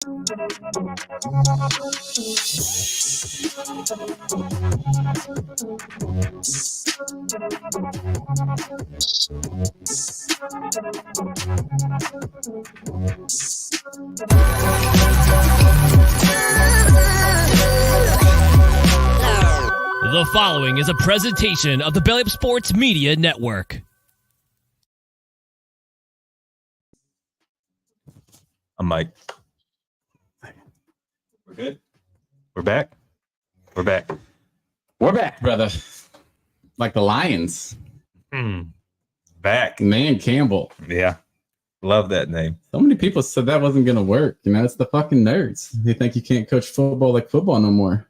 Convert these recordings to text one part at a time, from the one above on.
The following is a presentation of the Belly Up Sports Media Network. I'm Mike. We're good. We're back. We're back. We're back, brother. Like the Lions. Back. Man Campbell. Yeah. Love that name. So many people said that wasn't going to work. You know, it's the fucking nerds. They think you can't coach football like football no more.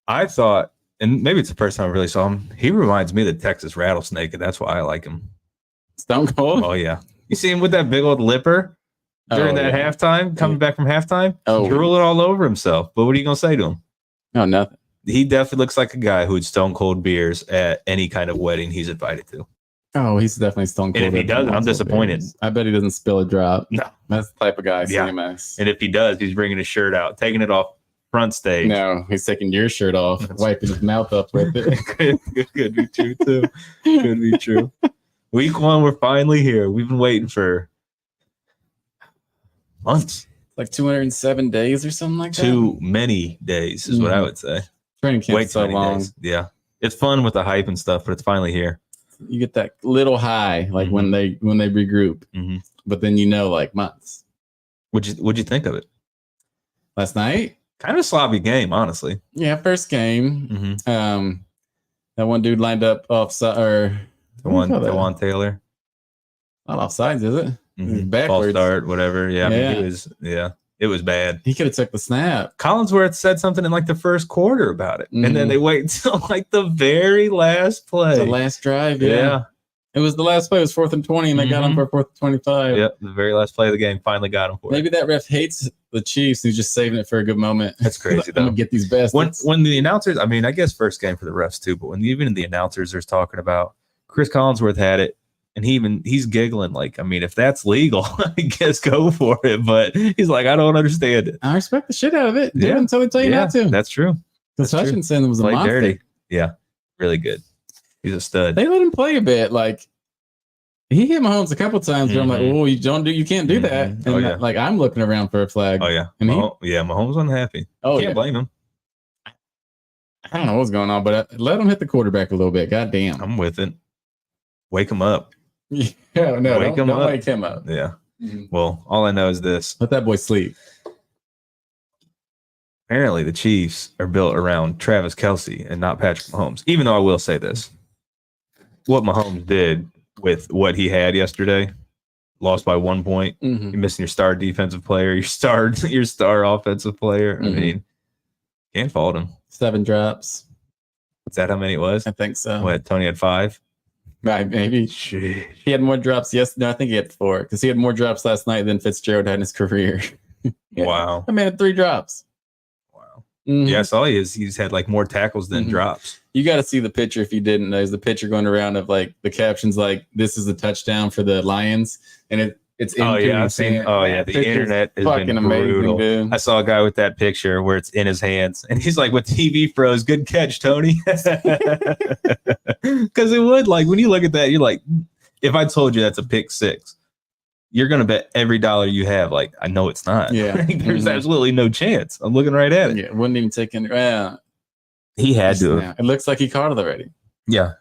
I thought, and maybe it's the first time I really saw him, he reminds me of the Texas Rattlesnake, and that's why I like him. Stone Cold? Oh, yeah. You see him with that big old lipper during that halftime, coming back from halftime? Drooling all over himself. But what are you going to say to him? Oh, nothing. He definitely looks like a guy who would stone cold beers at any kind of wedding he's invited to. Oh, he's definitely Stone Cold. And if he doesn't, I'm disappointed. I bet he doesn't spill a drop. No. That's the type of guy, Yeah. CMS. And if he does, he's bringing his shirt out, taking it off front stage. No, he's taking your shirt off, wiping his mouth up with it. Could be true, too. Could be true. Week 1, we're finally here. We've been waiting for months. Like 207 days or something like that. Too many days is what I would say. Training camp so long. Days. Yeah. It's fun with the hype and stuff, but it's finally here. You get that little high, like when they regroup, but then like months. What'd you think of it last night? Kind of a sloppy game, honestly. Yeah, first game. That one dude lined up offside, or Dewan Taylor. Not offsides, is it? False Backwards. start, whatever. Yeah, yeah. I mean, it was bad. He could have took the snap. Collinsworth said something in like the first quarter about it, and then they wait until like the very last play. The last drive, yeah. It was the last play. It was 4th and 20, and they got him for 4th and 25. Yep, the very last play of the game finally got him for Maybe that ref hates the Chiefs. He's just saving it for a good moment. That's crazy, I'm though. gonna get these bastards. When the announcers, I mean, I guess first game for the refs too, but when even the announcers are talking about Chris Collinsworth had it, and he's giggling like, I mean, if that's legal, I guess go for it. But he's like, I don't understand it. I respect the shit out of it. Do it until they tell you not to. That's true. Because Hutchinson was a monster. Dirty. Yeah, really good. He's a stud. They let him play a bit. Like he hit Mahomes a couple times where I'm like, oh, you can't do that. And like I'm looking around for a flag. Oh yeah, and Mahomes unhappy. Can't blame him. I don't know what's going on, but let him hit the quarterback a little bit. God damn. I'm with it. Wake him up. Yeah, no, don't wake him up. Yeah. Well, all I know is this. Let that boy sleep. Apparently, the Chiefs are built around Travis Kelce and not Patrick Mahomes. Even though I will say this. What Mahomes did with what he had yesterday, lost by 1 point. You're missing your star defensive player, your star offensive player. I mean, can't fault him. 7 drops. Is that how many it was? I think so. What, Tony had 5? Right, maybe. Jeez. He had more drops. No, I think he had 4 because he had more drops last night than Fitzgerald had in his career. Wow. I had 3 drops. Wow. Yeah, I saw he's had like more tackles than drops. You got to see the picture if you didn't. There's the picture going around of like the captions like this is a touchdown for the Lions, and it's in. I've seen. Oh yeah, the internet has been brutal. Amazing, I saw a guy with that picture where it's in his hands, and he's like, "With TV froze, good catch, Tony." Because it would, like, when you look at that, you're like, if I told you that's a pick 6, you're gonna bet every dollar you have. Like, I know it's not. Yeah, there's absolutely no chance. I'm looking right at it. Yeah, wouldn't even take any. He had to. It looks like he caught it already. Yeah,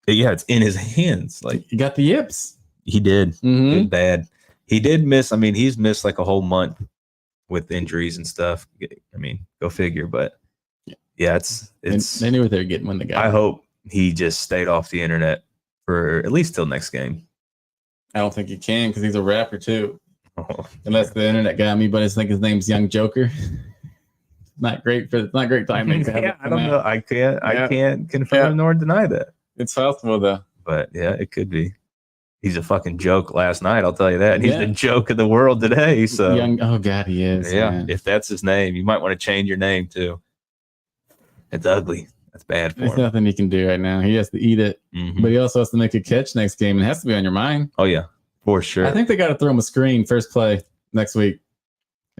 it's in his hands. Like, he got the yips. He did. It was bad. He did miss. I mean, he's missed like a whole month with injuries and stuff. I mean, go figure. But yeah, it's. They knew what they were getting when they got. I hope he just stayed off the internet for at least till next game. I don't think he can because he's a rapper too. Unless the internet got me, but I think his name's Young Joker. Not great timing. Yeah, I don't know. I can't confirm nor deny that. It's possible though. But yeah, it could be. He's a fucking joke last night, I'll tell you that. He's the joke of the world today. So oh God, he is. Yeah, man. if that's his name, you might want to change your name too. It's ugly. That's bad for him. There's nothing he can do right now. He has to eat it. But he also has to make a catch next game. It has to be on your mind. Oh yeah, for sure. I think they got to throw him a screen first play next week.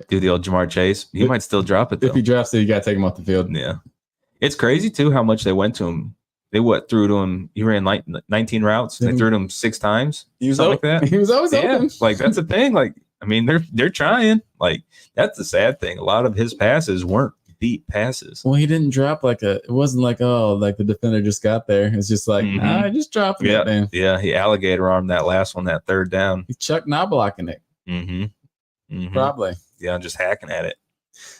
do the old Jamar Chase. He might still drop it though. If he drops it, you got to take him off the field. Yeah. It's crazy too how much they went to him. They threw to him. He ran 19 routes. They threw to him 6 times. He was something like that. He was always open. Like that's the thing. Like I mean, they're trying. Like that's the sad thing. A lot of his passes weren't deep passes. Well, he didn't drop it wasn't like the defender just got there. It's just like I just dropped it. Man. Yeah. He alligator armed that last one, that third down. He Chuck not blocking it. Probably. Yeah, just hacking at it.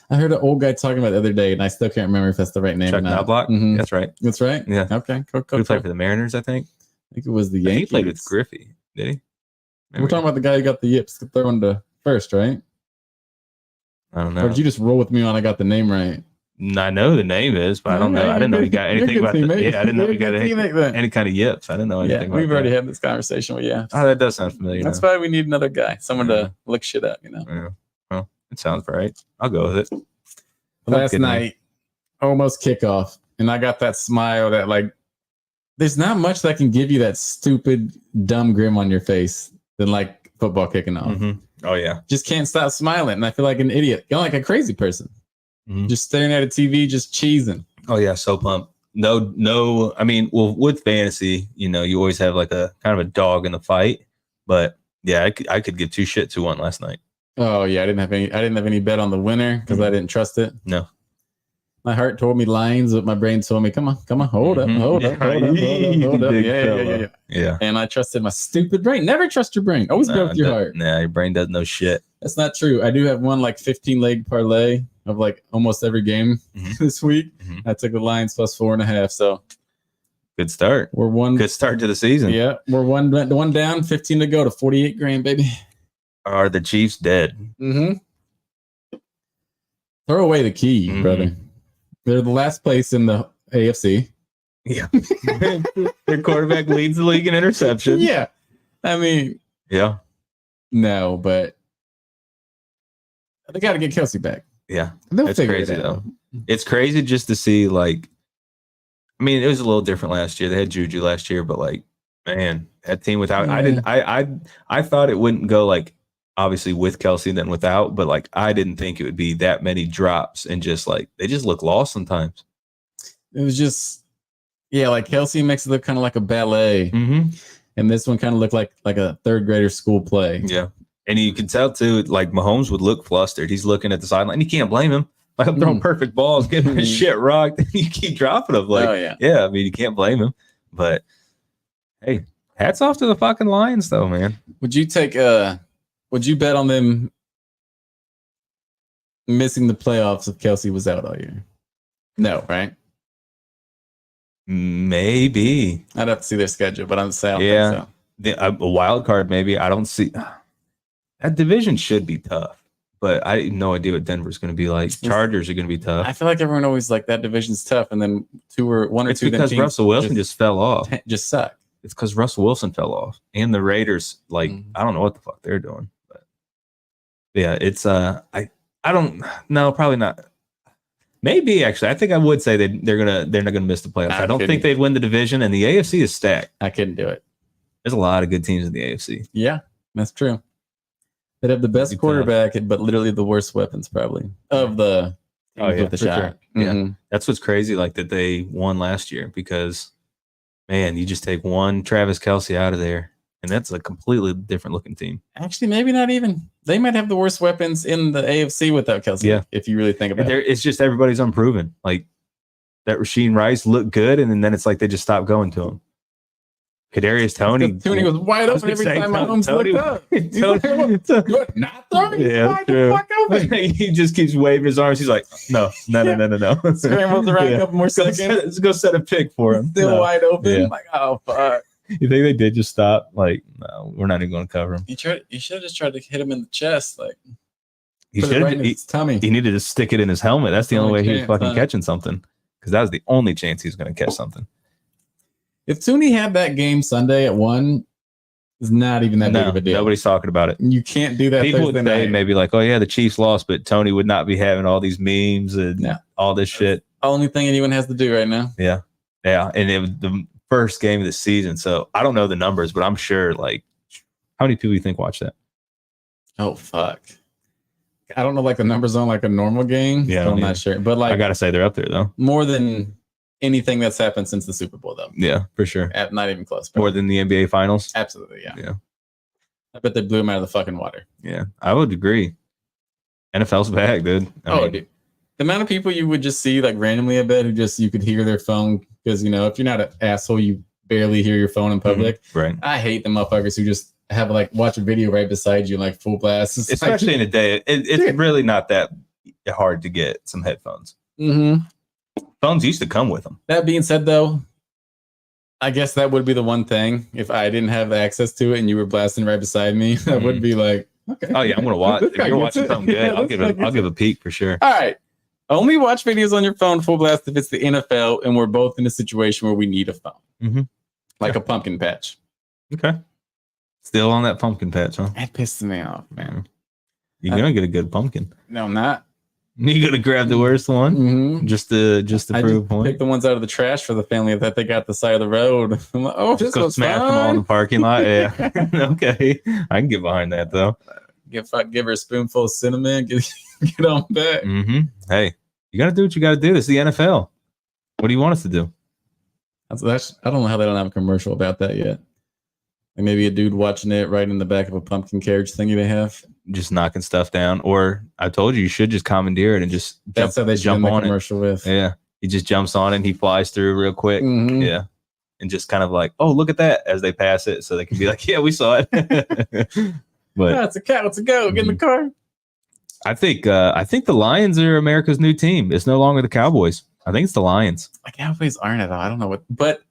I heard an old guy talking about it the other day, and I still can't remember if that's the right name Chuck or not. Knobloch? That's right. That's right? Yeah. Okay. Cool. He played for the Mariners, I think. I think it was the Yankees. He played with Griffey, did he? We're talking about the guy who got the yips throwing to first, right? I don't know. Or did you just roll with me on I got the name right? I know the name is, but I don't know. I didn't know he got anything about I didn't know he got any kind of yips. I didn't know anything about we've already had this conversation with Oh, that does sound familiar. That's why we need another guy. Someone to look shit up, Yeah. Well, it sounds right. I'll go with it. Last night, almost kickoff, and I got that smile that like there's not much that can give you that stupid, dumb grin on your face than like football kicking off. Oh yeah. Just can't stop smiling. And I feel like an idiot. Like a crazy person. Just staring at a TV, just cheesing. Oh yeah, so pumped. No, I mean, well, with fantasy, you always have like a kind of a dog in the fight. But yeah, I could give 2 shits to 1 last night. Oh yeah, I didn't have any bet on the winner because I didn't trust it. No. My heart told me lines, but my brain told me, come on, hold up. Yeah. And I trusted my stupid brain. Never trust your brain. Always go with your heart. Nah, your brain doesn't know shit. That's not true. I do have one like 15-leg parlay of like almost every game this week. I took the Lions plus 4.5. So good start. Good start to the season. Yeah, we're one down, 15 to go to 48 grand, baby. Are the Chiefs dead? Throw away the key, brother. They're the last place in the AFC. Yeah. Their quarterback leads the league in interceptions. Yeah. I mean, yeah. No, but they got to get Kelsey back. Yeah. That's crazy, though. It's crazy just to see, like, I mean, it was a little different last year. They had Juju last year, but, like, man, that team without, I thought it wouldn't go, like, obviously with Kelsey than without, but, like, I didn't think it would be that many drops and just, like, they just look lost sometimes. It was just, like Kelsey makes it look kind of like a ballet. And this one kind of looked like a third grader school play. Yeah. And you can tell, too, like Mahomes would look flustered. He's looking at the sideline. You can't blame him. Like, I'm throwing perfect balls, getting his shit rocked, and you keep dropping them. Like, I mean, you can't blame him. But, hey, hats off to the fucking Lions, though, man. Would you bet on them missing the playoffs if Kelsey was out all year? No, right? Maybe. I'd have to see their schedule, but I'm saying a wild card, maybe. I don't see that division should be tough, but I have no idea what Denver's going to be like. Chargers are going to be tough. I feel like everyone always like that division's tough, and then one or two. It's because Russell Wilson just fell off. Just suck. It's because Russell Wilson fell off, and the Raiders, like, I don't know what the fuck they're doing, but yeah, it's I don't know, probably not. Maybe actually, I think I would say they're not gonna miss the playoffs. I don't think they'd win the division, and the AFC is stacked. I couldn't do it. There's a lot of good teams in the AFC. Yeah, that's true. They'd have the best quarterback, but literally the worst weapons, probably of the. With the shot. Sure. Yeah, that's what's crazy. Like that they won last year because, man, you just take one Travis Kelce out of there, and that's a completely different looking team. Actually, maybe not even. They might have the worst weapons in the AFC without Kelce. Yeah, if you really think about it. It's just everybody's unproven. Like that Rasheed Rice looked good, and then it's like they just stopped going to him. Kadarius Toney. Toney was wide open every time Mahomes looked up. Not throwing. Yeah, he just keeps waving his arms. He's like, no. Scrambles around a couple more seconds. Let's go set a pick for him. Still wide open. Yeah. Like, oh fuck. You think they did just stop? Like, no, we're not even going to cover him. You should have just tried to hit him in the chest. Like, he should right in his tummy. He needed to stick it in his helmet. That's the only way he was fucking catching something. Because that was the only chance he was going to catch something. If Toney had that game Sunday at 1, it's not even that big of a deal. Nobody's talking about it. You can't do that. People would say maybe like, oh yeah, the Chiefs lost, but Toney would not be having all these memes and all this shit. Only thing anyone has to do right now. Yeah. And it was the first game of the season, so I don't know the numbers, but I'm sure. Like, how many people you think watch that? Oh fuck! I don't know like the numbers on like a normal game. Yeah, so I'm not sure. But like I gotta say they're up there though. more than anything that's happened since the Super Bowl, though. Yeah, for sure. Not even close. More than the NBA Finals. Absolutely, yeah. Yeah. I bet they blew him out of the fucking water. Yeah, I would agree. NFL's back, dude. I mean, dude. The amount of people you would just see like randomly, I bet, who just you could hear their phone because if you're not an asshole, you barely hear your phone in public. Right. I hate the motherfuckers who just have like watch a video right beside you, like full blast. It's especially in a day. It's really not that hard to get some headphones. Mm-hmm. Phones used to come with them. That being said, though, I guess that would be the one thing. If I didn't have access to it and you were blasting right beside me, that would be like, okay. Oh yeah, I'm gonna watch. If you're watching something good, I'll give a peek for sure. All right. Only watch videos on your phone full blast if it's the NFL and we're both in a situation where we need a phone. Mm-hmm. Like a pumpkin patch. Okay. Still on that pumpkin patch, huh? That pisses me off, man. You're gonna get a good pumpkin. No, I'm not. You're gonna grab the worst one Mm-hmm. just to prove a point. Pick the ones out of the trash for the family that they got the side of the road. I'm like, oh, Just this go was smash them all in the parking lot. Yeah. Okay. I can get behind that though. Give her a spoonful of cinnamon. Get on back. Mm-hmm. Hey, you gotta do what you gotta do. This is the NFL. What do you want us to do? I don't know how they don't have a commercial about that yet. Like maybe a dude watching it right in the back of a pumpkin carriage thingy they have. Just knocking stuff down. Or I told you should just commandeer it and just That's how they jump on commercial it. with. Yeah. He just jumps on it and he flies through real quick. Mm-hmm. Yeah. And just kind of like, oh, look at that as they pass it. So they can be like, yeah, we saw it. But it's a cow, it's a goat. Get in the car. I think the Lions are America's new team. It's no longer the Cowboys. I think it's the Lions. Like Cowboys aren't at all. I don't know what, but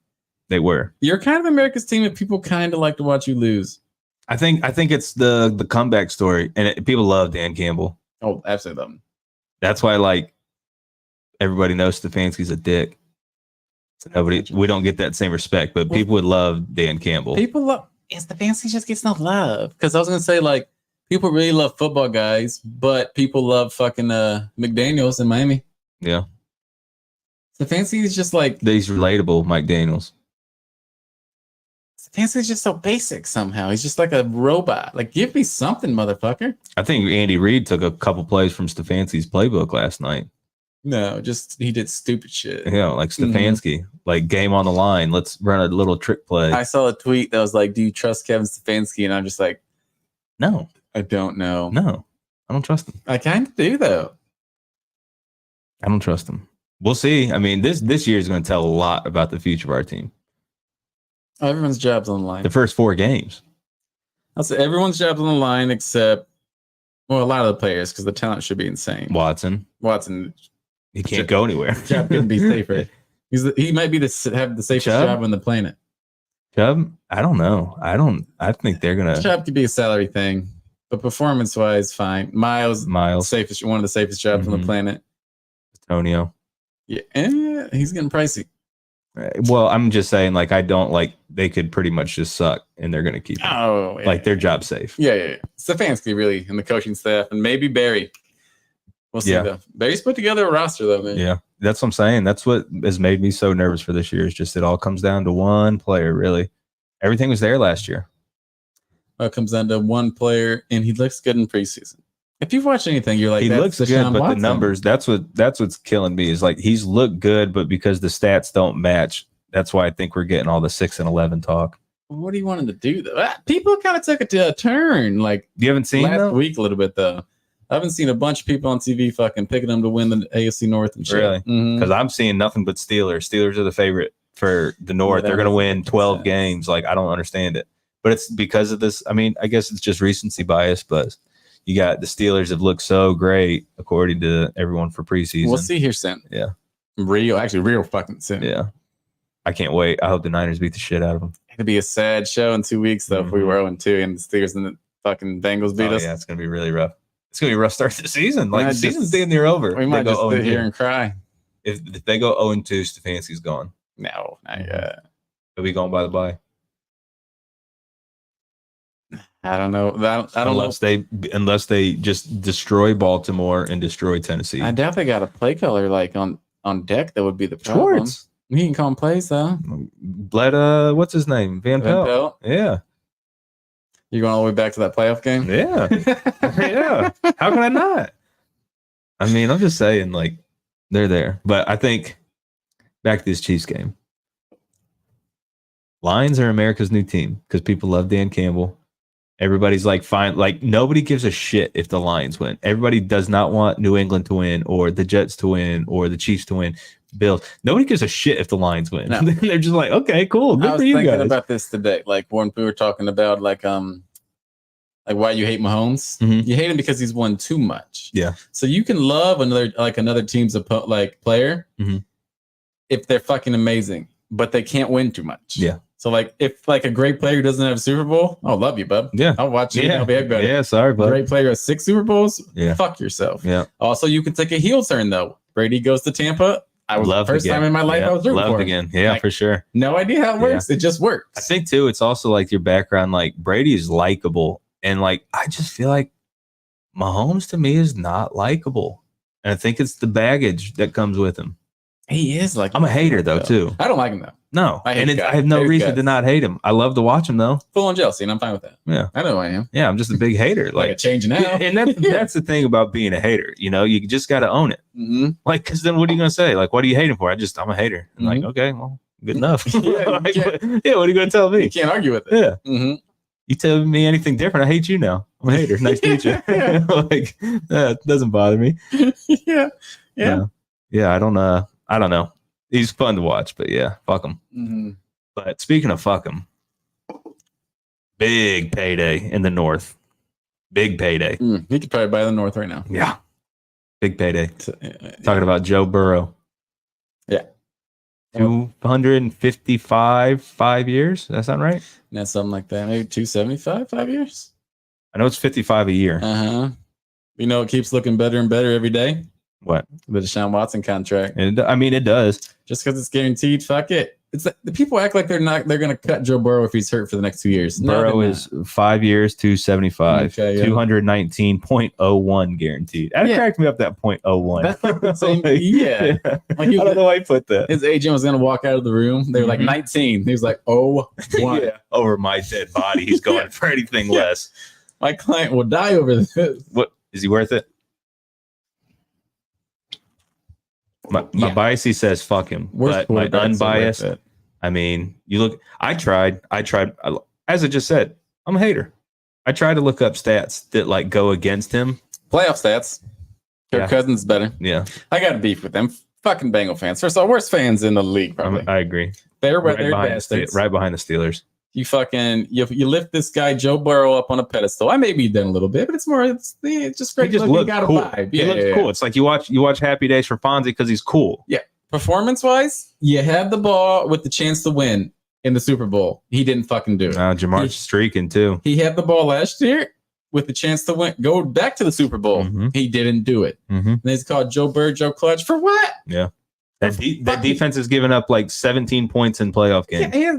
They were. you're kind of America's team if people kind of like to watch you lose. I think it's the comeback story, and people love Dan Campbell. Oh, absolutely love them. That's why like everybody knows Stefanski's a dick. So we don't get that same respect, but people would love Dan Campbell. People love. It's the fancy just gets no love because I was gonna say like people really love football guys, but people love fucking McDaniels in Miami. Yeah, Stefanski is just like he's relatable, Mike Daniels. Stefanski is just so basic somehow. He's just like a robot. Like, give me something, motherfucker. I think Andy Reid took a couple plays from Stefanski's playbook last night. No, just he did stupid shit. Yeah, like Stefanski, like game on the line. Let's run a little trick play. I saw a tweet that was like, "Do you trust Kevin Stefanski?" And I'm just like, No, I don't know. no, I don't trust him. I kind of do though. I don't trust him. We'll see. I mean, this year is going to tell a lot about the future of our team. Everyone's job's on the line. The first 4 games. I'll say everyone's job's on the line except, well, a lot of the players because the talent should be insane. Watson, he can't go anywhere. Job couldn't be safer. He might be have the safest Chubb? job on the planet. Chubb, I don't know. I think they're gonna. Job could be a salary thing, but performance-wise, fine. Miles, one of the safest jobs on the planet. Antonio. Yeah, he's getting pricey. Well, I'm just saying, like, I don't like. They could pretty much just suck, and they're gonna keep. Oh, yeah. Like their job safe. Yeah. Stefanski really, and the coaching staff, and maybe Barry. We'll see though. Barry's put together a roster though, man. Yeah, that's what I'm saying. That's what has made me so nervous for this year. Is just it all comes down to one player. Really, everything was there last year. It comes down to one player, and he looks good in preseason. If you've watched anything, you're like, he looks good, Deshaun but Watson. the numbers. That's what's killing me. Is like he's looked good, but because the stats don't match, that's why I think we're getting all the 6 and 11 talk. What do you want him to do though? People kind of took it to a turn. Like You haven't seen last them? week a little bit though. I haven't seen a bunch of people on TV fucking picking them to win the AFC North and shit. Really? Mhm. Because I'm seeing nothing but Steelers. Steelers are the favorite for the North. that They're going to makes win 12 sense. games. Like, I don't understand it. But it's because of this. I mean, I guess it's just recency bias, but you got the Steelers have looked so great, according to everyone for preseason. We'll see here soon. Yeah. Real fucking soon. Yeah. I can't wait. I hope the Niners beat the shit out of them. It'd be a sad show in 2 weeks though if we were 0-2 and the Steelers and the fucking Bengals beat us. Yeah, it's going to be really rough. It's going to be a rough start to the season. Like, might the season's just- damn near over. We might They just go sit 0-2. here and cry. If they go 0-2, Stefanski's gone. No, not yet. He'll be gone by the bye. I don't know. I don't know. Unless they just destroy Baltimore and destroy Tennessee. I doubt they got a play color like on deck. That would be the problem. Schwartz. He can call him plays though. What's his name? Van Pelt. Yeah. You going all the way back to that playoff game? Yeah. Yeah. How can I not? I mean, I'm just saying, like, they're there. But I think back to this Chiefs game. Lions are America's new team because people love Dan Campbell. Everybody's like, fine. Like, nobody gives a shit if the Lions win. Everybody does not want New England to win or the Jets to win or the Chiefs to win. Bills. Nobody gives a shit if the Lions win. No. They're just like, okay, cool. Good for you guys. I was thinking about this today. Like, when we were talking about, like why you hate Mahomes. Mm-hmm. You hate him because he's won too much. Yeah. So you can love another team's player if they're fucking amazing, but they can't win too much. Yeah. So like if like a great player doesn't have a Super Bowl, I'll love you, bub. Yeah. I'll watch you. Yeah. I'll be everybody. Yeah, sorry, bud. Great player has 6 Super Bowls. Yeah. Fuck yourself. Yeah. Also, you can take a heel turn though. Brady goes to Tampa. I was loved the first again. time in my life I was rooting for him. Again. Yeah, like, for sure. No idea how it works. It just works. I think too, it's also like your background. Like Brady is likable, and like I just feel like Mahomes to me is not likable, and I think it's the baggage that comes with him. He is like I'm a hater though too. I don't like him though. No, I have no reason to not hate him. I love to watch him though. Full on jealousy, and I'm fine with that. Yeah, I know who I am. Yeah, I'm just a big hater. Like a change now, and that's the thing about being a hater. You know, you just got to own it. Mm-hmm. Like, because then what are you gonna say? Like, what are you hating for? I'm a hater. And like, okay, well, good enough. Yeah, what are you gonna tell me? You can't argue with it. Yeah. Mm-hmm. You tell me anything different, I hate you now. I'm a hater. Nice to meet you. Like, it doesn't bother me. Yeah. No. Yeah. I don't know. He's fun to watch, but yeah, fuck him. Mm-hmm. But speaking of fuck him, big payday in the North. Big payday. He could probably buy the North right now. Yeah. Big payday. Talking about Joe Burrow. Yeah. 255, 5 years. Does that sound right? That's something like that. Maybe 275, 5 years. I know it's 55 a year. Uh-huh. You know, it keeps looking better and better every day. What? The Deshaun Watson contract. I mean, it does. Just because it's guaranteed, fuck it. It's like, the people act like they're going to cut Joe Burrow if he's hurt for the next 2 years. Burrow is 5 years, 275, okay, yeah. 219.01 guaranteed. That cracked me up, that 0.01. That's like the same. Yeah. Like I don't know why he put that. His agent was going to walk out of the room. They were like 19. He was like, oh, one. Yeah. Over my dead body. He's going for anything less. My client will die over this. What? Is he worth it? My biasy says fuck him, but my unbiased, I mean, you look. I tried. As I just said, I'm a hater. I tried to look up stats that like go against him. Playoff stats. Kirk Cousins is better. Yeah, I got a beef with them. Fucking Bengal fans. First of all, worst fans in the league. Probably. I agree. They're right behind the Steelers. You fucking you lift this guy Joe Burrow up on a pedestal. I may be done a little bit, but it's just great. He just looks cool. He looks cool. It's like you watch Happy Days for Fonzie because he's cool. Yeah. Performance wise, you had the ball with the chance to win in the Super Bowl. He didn't fucking do it. Jamar's streaking too. He had the ball last year with the chance to win. Go back to the Super Bowl. Mm-hmm. He didn't do it. Mm-hmm. And he's called Joe Bird, Joe Clutch for what? Yeah. That defense has given up like 17 points in playoff games. Yeah,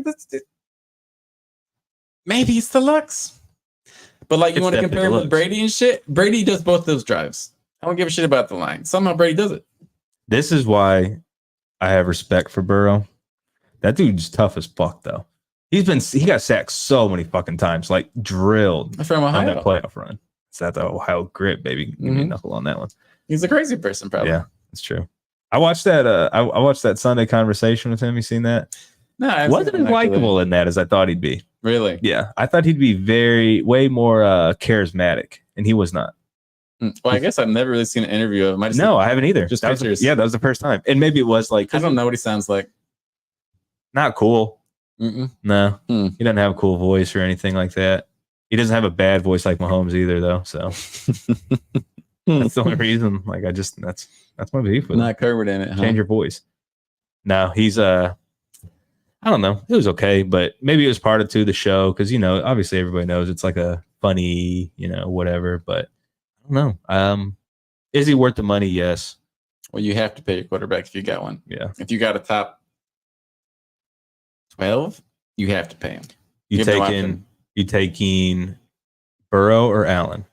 maybe it's the Lux. But like you want to compare him with Brady and shit? Brady does both those drives. I don't give a shit about the line. Somehow Brady does it. This is why I have respect for Burrow. That dude's tough as fuck though. He got sacked so many fucking times, like drilled from Ohio. On that playoff run. It's that the Ohio grit, baby. Give me a knuckle on that one. He's a crazy person, probably. Yeah, that's true. I watched that. I watched that Sunday conversation with him. You seen that? No, I wasn't as likable in that as I thought he'd be. Really? Yeah, I thought he'd be way more charismatic, and he was not. Well, I guess I've never really seen an interview of him. I haven't either. Just pictures. That was the first time, and maybe it was like I don't know what he sounds like. Not cool. No, he doesn't have a cool voice or anything like that. He doesn't have a bad voice like Mahomes either, though. So that's the only reason. Like that's my beef with him. Not covered in it. Change your voice. No, he's I don't know. It was okay, but maybe it was part of the show because obviously everybody knows it's like a funny, whatever. But I don't know. Is he worth the money? Yes. Well, you have to pay your quarterback if you got one. Yeah. If you got a top 12, you have to pay him. You taking Burrow or Allen?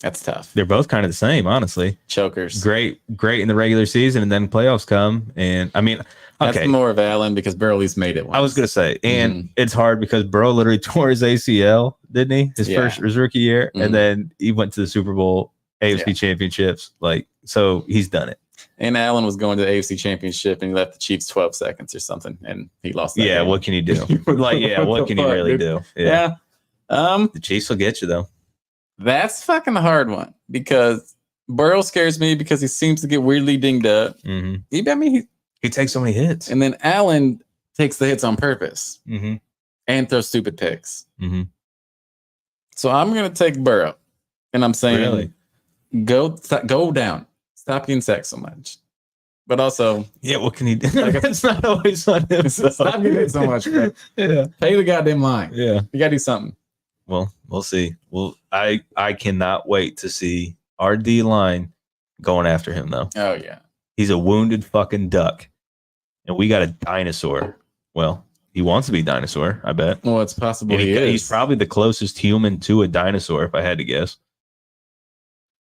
That's tough. They're both kind of the same, honestly. Chokers. Great in the regular season, and then playoffs come. And I mean, okay. That's more of Allen because Burrow at least made it once. I was going to say, and it's hard because Burrow literally tore his ACL, didn't he? His rookie year. And then he went to the Super Bowl, AFC championships. Like, so he's done it. And Allen was going to the AFC championship and he left the Chiefs 12 seconds or something. And he lost that game. What can he do? What can he really do? Yeah. The Chiefs will get you, though. That's fucking a hard one because Burrow scares me because he seems to get weirdly dinged up. Mm-hmm. He takes so many hits. And then Allen takes the hits on purpose and throws stupid picks. Mm-hmm. So I'm going to take Burrow. And I'm saying, go down. Stop getting sacked so much. But also, what can he do? It's not always on him. Stop getting hit so much. Bro. Pay the goddamn line. Yeah. You got to do something. Well, we'll see. Well, I cannot wait to see our D line going after him, though. Oh, yeah. He's a wounded fucking duck. And we got a dinosaur. Well, he wants to be a dinosaur, I bet. Well, it's possible he's probably the closest human to a dinosaur, if I had to guess.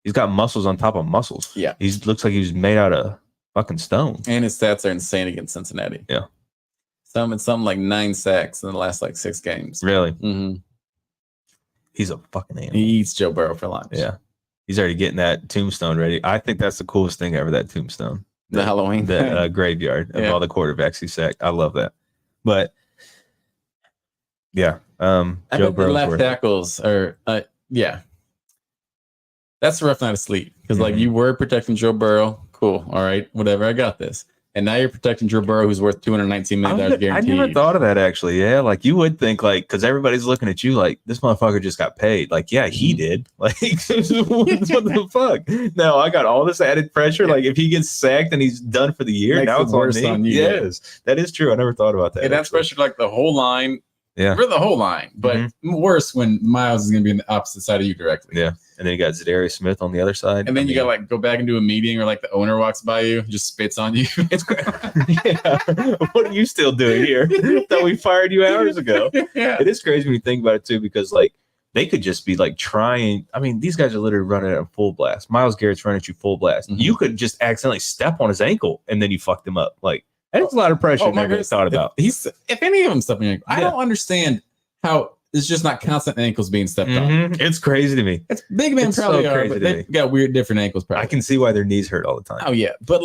He's got muscles on top of muscles. Yeah. He looks like he was made out of fucking stone. And his stats are insane against Cincinnati. Yeah. Something like 9 sacks in the last 6 games. Really? Mm-hmm. He's a fucking animal. He eats Joe Burrow for lunch. Yeah. He's already getting that tombstone ready. I think that's the coolest thing ever, that tombstone. The Halloween. The graveyard of all the quarterbacks he sacked. I love that. But, yeah. I Joe bet the left Burrow's tackles are, That's a rough night of sleep. Because, you were protecting Joe Burrow. Cool. All right. Whatever. I got this. And now you're protecting Joe Burrow, who's worth $219 million guaranteed. I never thought of that, actually. Yeah, like you would think, because everybody's looking at you like, this motherfucker just got paid. Like, yeah, he did. Like, what the fuck? Now I got all this added pressure. Like, if he gets sacked and he's done for the year, now it's on me. Yes, that is true. I never thought about that. Yeah, that's pressure like the whole line. Yeah, for the whole line. But worse when Miles is going to be on the opposite side of you directly. Yeah. And then you got Zadarius Smith on the other side. And then you got go back and do a meeting or the owner walks by you, just spits on you. It's what are you still doing here? Thought we fired you hours ago. Yeah. It is crazy when you think about it too, because they could just be trying. I mean, these guys are literally running at a full blast. Myles Garrett's running at you full blast. You could just accidentally step on his ankle and then you fucked him up. That's a lot of pressure. I never thought about. If any of them step on your ankle, I don't understand how. It's just not constant ankles being stepped on. It's crazy to me. It's big men probably are, but they got weird different ankles probably. I can see why their knees hurt all the time. Oh, yeah. But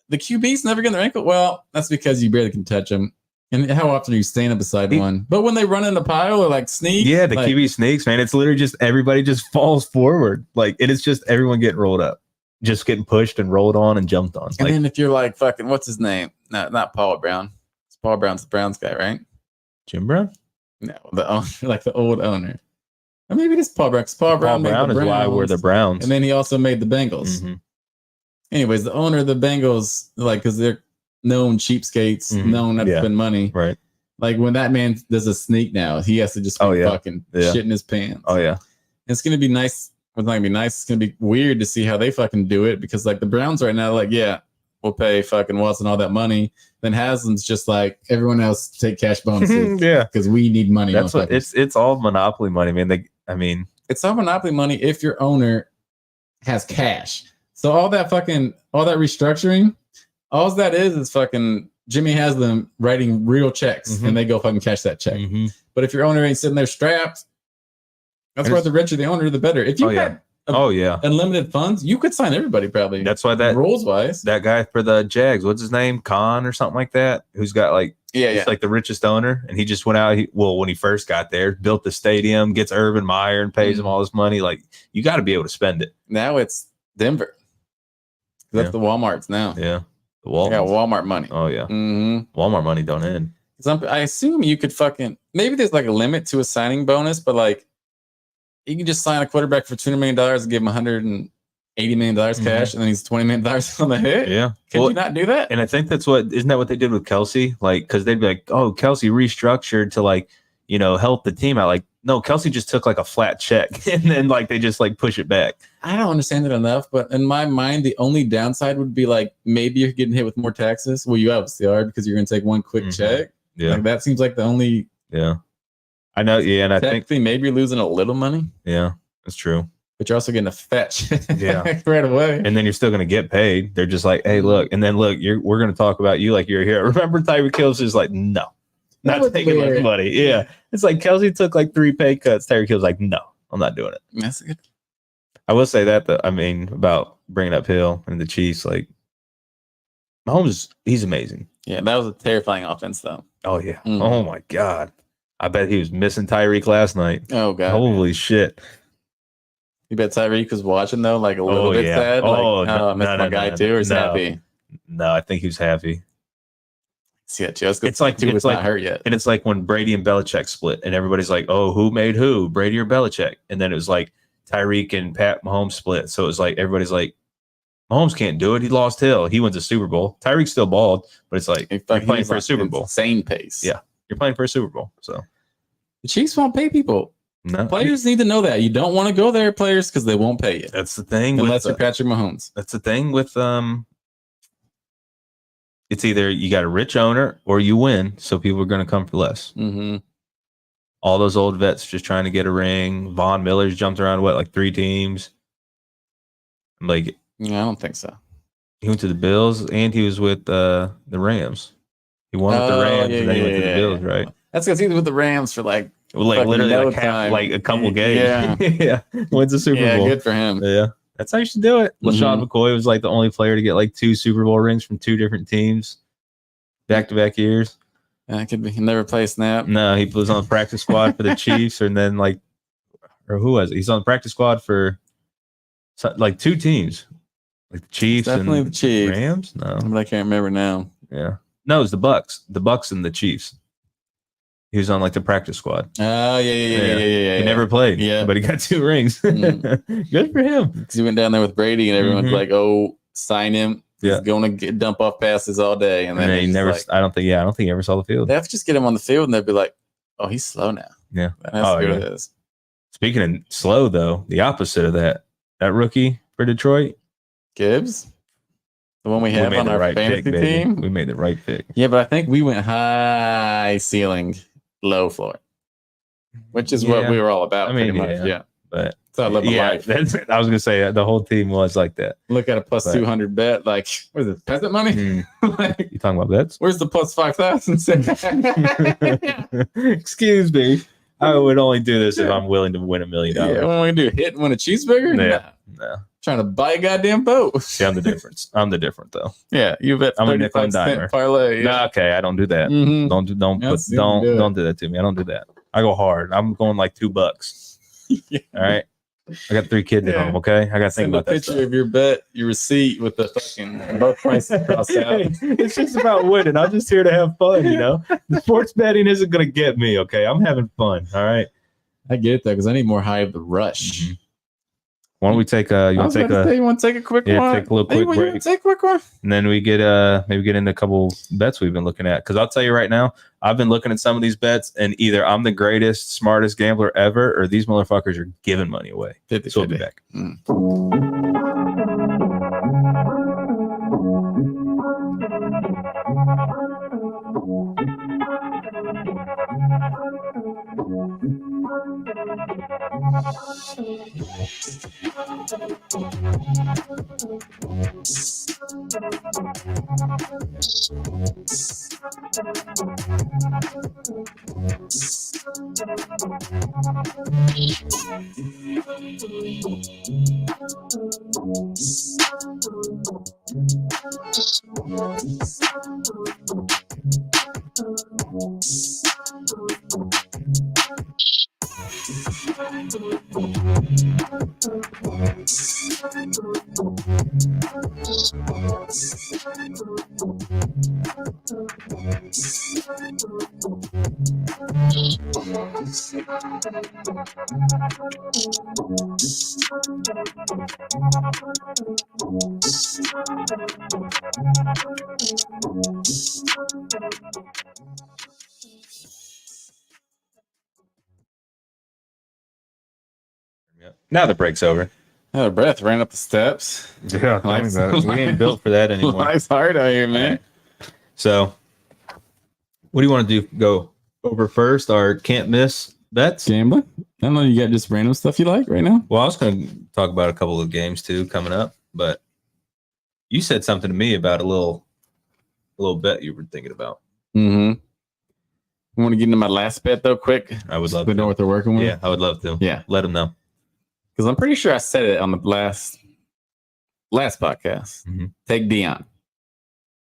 the QBs never get their ankle. Well, that's because you barely can touch them. And how often are you standing beside one? But when they run in the pile or sneak. Yeah, the QB sneaks, man. It's literally just everybody just falls forward. It is just everyone getting rolled up. Just getting pushed and rolled on and jumped on. And then if you're fucking, what's his name? No, not Paul Brown. Paul Brown's the Browns guy, right? Jim Brown? No, the owner, the old owner. Or maybe it is Paul Brown. Paul Brown is why we're the Browns. And then he also made the Bengals. Anyways, the owner of the Bengals, because they're known cheapskates, known not to spend money. Right. When that man does a sneak now, he has to just fucking shit in his pants. Oh, yeah. And it's going to be nice. It's not going to be nice. It's going to be weird to see how they fucking do it because, the Browns right now, we'll pay fucking Watson all that money. Then Haslam's just everyone else take cash bonuses. Yeah. Because we need money. That's what it's all monopoly money, man. It's all monopoly money if your owner has cash. So all that restructuring, all that is fucking Jimmy Haslam writing real checks and they go fucking cash that check. But if your owner ain't sitting there strapped, that's why the richer the owner, the better. If you had unlimited funds, you could sign everybody probably. That's why that rules wise. That guy for the Jags, what's his name? Khan or something like that, who's got he's the richest owner, and he just went out. When he first got there, built the stadium, gets Urban Meyer and pays him all this money. You got to be able to spend it. Now it's Denver. That's the Walmarts now. Yeah, the Walmart. Yeah, Walmart money. Oh yeah, Walmart money don't end. I assume you could maybe there's a limit to a signing bonus, but you can just sign a quarterback for $200 million and give him $180 million cash, and then he's $20 million on the hit. Yeah, can you not do that? And I think isn't that what they did with Kelsey? Because they'd be like, oh, Kelsey restructured to help the team out. No, Kelsey just took a flat check, and then they just push it back. I don't understand it enough, but in my mind, the only downside would be maybe you're getting hit with more taxes. Well, you obviously are because you're going to take one quick check. Yeah, that seems like the only. Yeah. I know, yeah, and I think maybe you're losing a little money. Yeah, that's true. but you're also getting a fetch Yeah. right away. And then you're still going to get paid. They're just like, hey, look. And then look, we're going to talk about you like you're here. Remember, Tyreek Hill's just like, no, not taking my money. Yeah. It's like Kelsey took like 3 pay cuts. Tyreek Hill's like, no, I'm not doing it. That's good. I will say that, I mean, about bringing up Hill and the Chiefs, like, Mahomes, he's amazing. Yeah, that was a terrifying offense, though. Oh, yeah. Oh, my God. I bet he was missing Tyreek last night. Oh, God. Holy shit. You bet Tyreek was watching, though, like a little bit sad? Like, I missed my guy, too, or is happy? No, I think he was happy. See, just it's like he was not hurt yet. And it's like when Brady and Belichick split, and everybody's like, oh, who made who? Brady or Belichick? And then it was like Tyreek and Pat Mahomes split. So it was like everybody's like, Mahomes can't do it. He lost Hill. He wins a Super Bowl. Tyreek's still bald, but it's like you're playing for a Super Bowl. Insane pace. Yeah. You're playing for a Super Bowl. So the Chiefs won't pay people. No. Players need to know that. You don't want to go there, players, because they won't pay you. That's the thing. Unless you're Patrick Mahomes. That's the thing with it's either you got a rich owner or you win, so people are going to come for less. Mm-hmm. All those old vets just trying to get a ring. Von Miller's jumped around like 3 teams. Like, yeah, I don't think so. He went to the Bills and he was with the Rams. He won with the Rams and then he went to the Bills, right? That's because he was with the Rams for like literally like a couple games. Yeah, yeah. Wins the Super Bowl. Yeah, good for him. Yeah. That's how you should do it. LaShawn McCoy was like the only player to get like 2 Super Bowl rings from 2 different teams, back-to-back years. That could be. He never played snap. No, he was on the practice squad for the Chiefs, and then or who was it? He's on the practice squad for like 2 teams, like the Chiefs Definitely the Chiefs. Rams. No, but I can't remember now. Yeah, no, it was the Bucks and the Chiefs. He was on like the practice squad. Oh, yeah. He never played, but he got 2 rings. Good for him. Because he went down there with Brady and everyone's like, oh, sign him. He's going to dump off passes all day. And then he never, I don't think he ever saw the field. They have to just get him on the field and they'll be like, oh, he's slow now. Yeah. That's what it is. Speaking of slow, though, the opposite of that rookie for Detroit, Gibbs. The one we have on our fantasy team. We made the right pick. Yeah, but I think we went high ceiling, low floor, which is what we were all about. I mean, pretty much. Yeah. But so I love my life. I was gonna say the whole team was like that. Look at a plus 200 bet. Like, what is it? Peasant money? Like, you talking about bets? Where's the plus 5,000? Excuse me. I would only do this if I'm willing to win $1 million. Yeah, what am I gonna do? Hit and win a cheeseburger? No. Trying to buy a goddamn boat. See, I'm the difference. I'm the different though. Yeah, you bet. I'm a nickel and dimer. Parlay. Yeah. No, okay, I don't do that. Mm-hmm. Don't do that to me. I don't do that. I go hard. I'm going like $2. Yeah. All right. I got 3 kids at home. Okay, I got to think about that. Picture of your bet, your receipt with the fucking both prices crossed out. It's just about winning. I'm just here to have fun. You know, the sports betting isn't going to get me. Okay, I'm having fun. All right. I get it though, because I need more high of the rush. Mm-hmm. Why don't we take a? You want to take a quick one? Take a little quick break. Take a quick one, and then we get maybe get into a couple bets we've been looking at. Because I'll tell you right now, I've been looking at some of these bets, and either I'm the greatest, smartest gambler ever, or these motherfuckers are giving money away. 50, so we'll be back. Now the break's over. Out of breath, ran up the steps. Yeah, we ain't built for that anymore. Life's hard out here, man. So, what do you want to do? Go over first, our can't miss bets. Gambling? I don't know. You got just random stuff you like right now? Well, I was going to talk about a couple of games too coming up, but you said something to me about a little bet you were thinking about. Mm-hmm. You want to get into my last bet though, quick? I would love to know what they're working with. Yeah, I would love to. Yeah, let them know because I'm pretty sure I said it on the last podcast. Mm-hmm. Take Dion.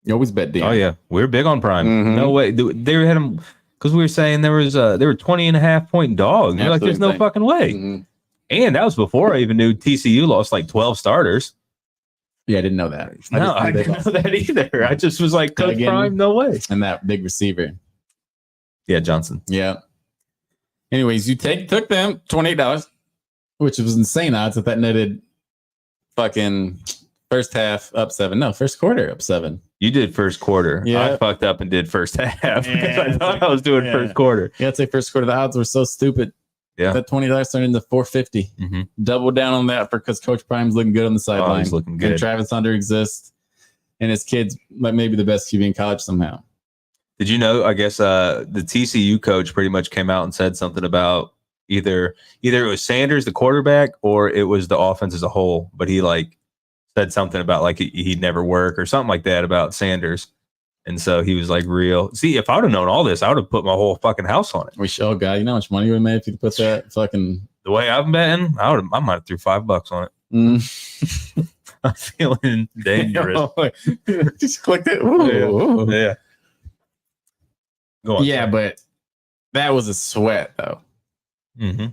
You always bet Dion. Oh yeah, we're big on Prime. Mm-hmm. No way. They had him because we were saying they were 20.5-point dogs. You're like, there's no fucking way. Mm-hmm. And that was before I even knew TCU lost like 12 starters. Yeah, I didn't know that. I didn't know that either. I just was like, Coach Prime, no way. And that big receiver. Yeah, Johnson. Yeah. Anyways, you took them $28, which was insane odds that netted fucking first half up 7. No, first quarter up 7. You did first quarter. Yeah. I fucked up and did first half because I thought I was doing first quarter. Yeah, I'd say first quarter. The odds were so stupid. Yeah. That $20 turned into $4.50. Mm-hmm. Double down on that because Coach Prime's looking good on the sideline. He's looking good. And Travis Hunter exists. And his kid's like maybe the best QB in college somehow. Did you know, I guess the TCU coach pretty much came out and said something about either it was Sanders, the quarterback, or it was the offense as a whole. But he like said something about like he'd never work or something like that about Sanders. And so he was like real. See, if I would have known all this, I would have put my whole fucking house on it. Oh God, you know how much money you would have made if you put that fucking the way I'm betting, I might have threw $5 on it. Mm. I'm feeling dangerous. Just clicked it. Ooh. Yeah. Go on. Yeah, but that was a sweat though. Mm-hmm.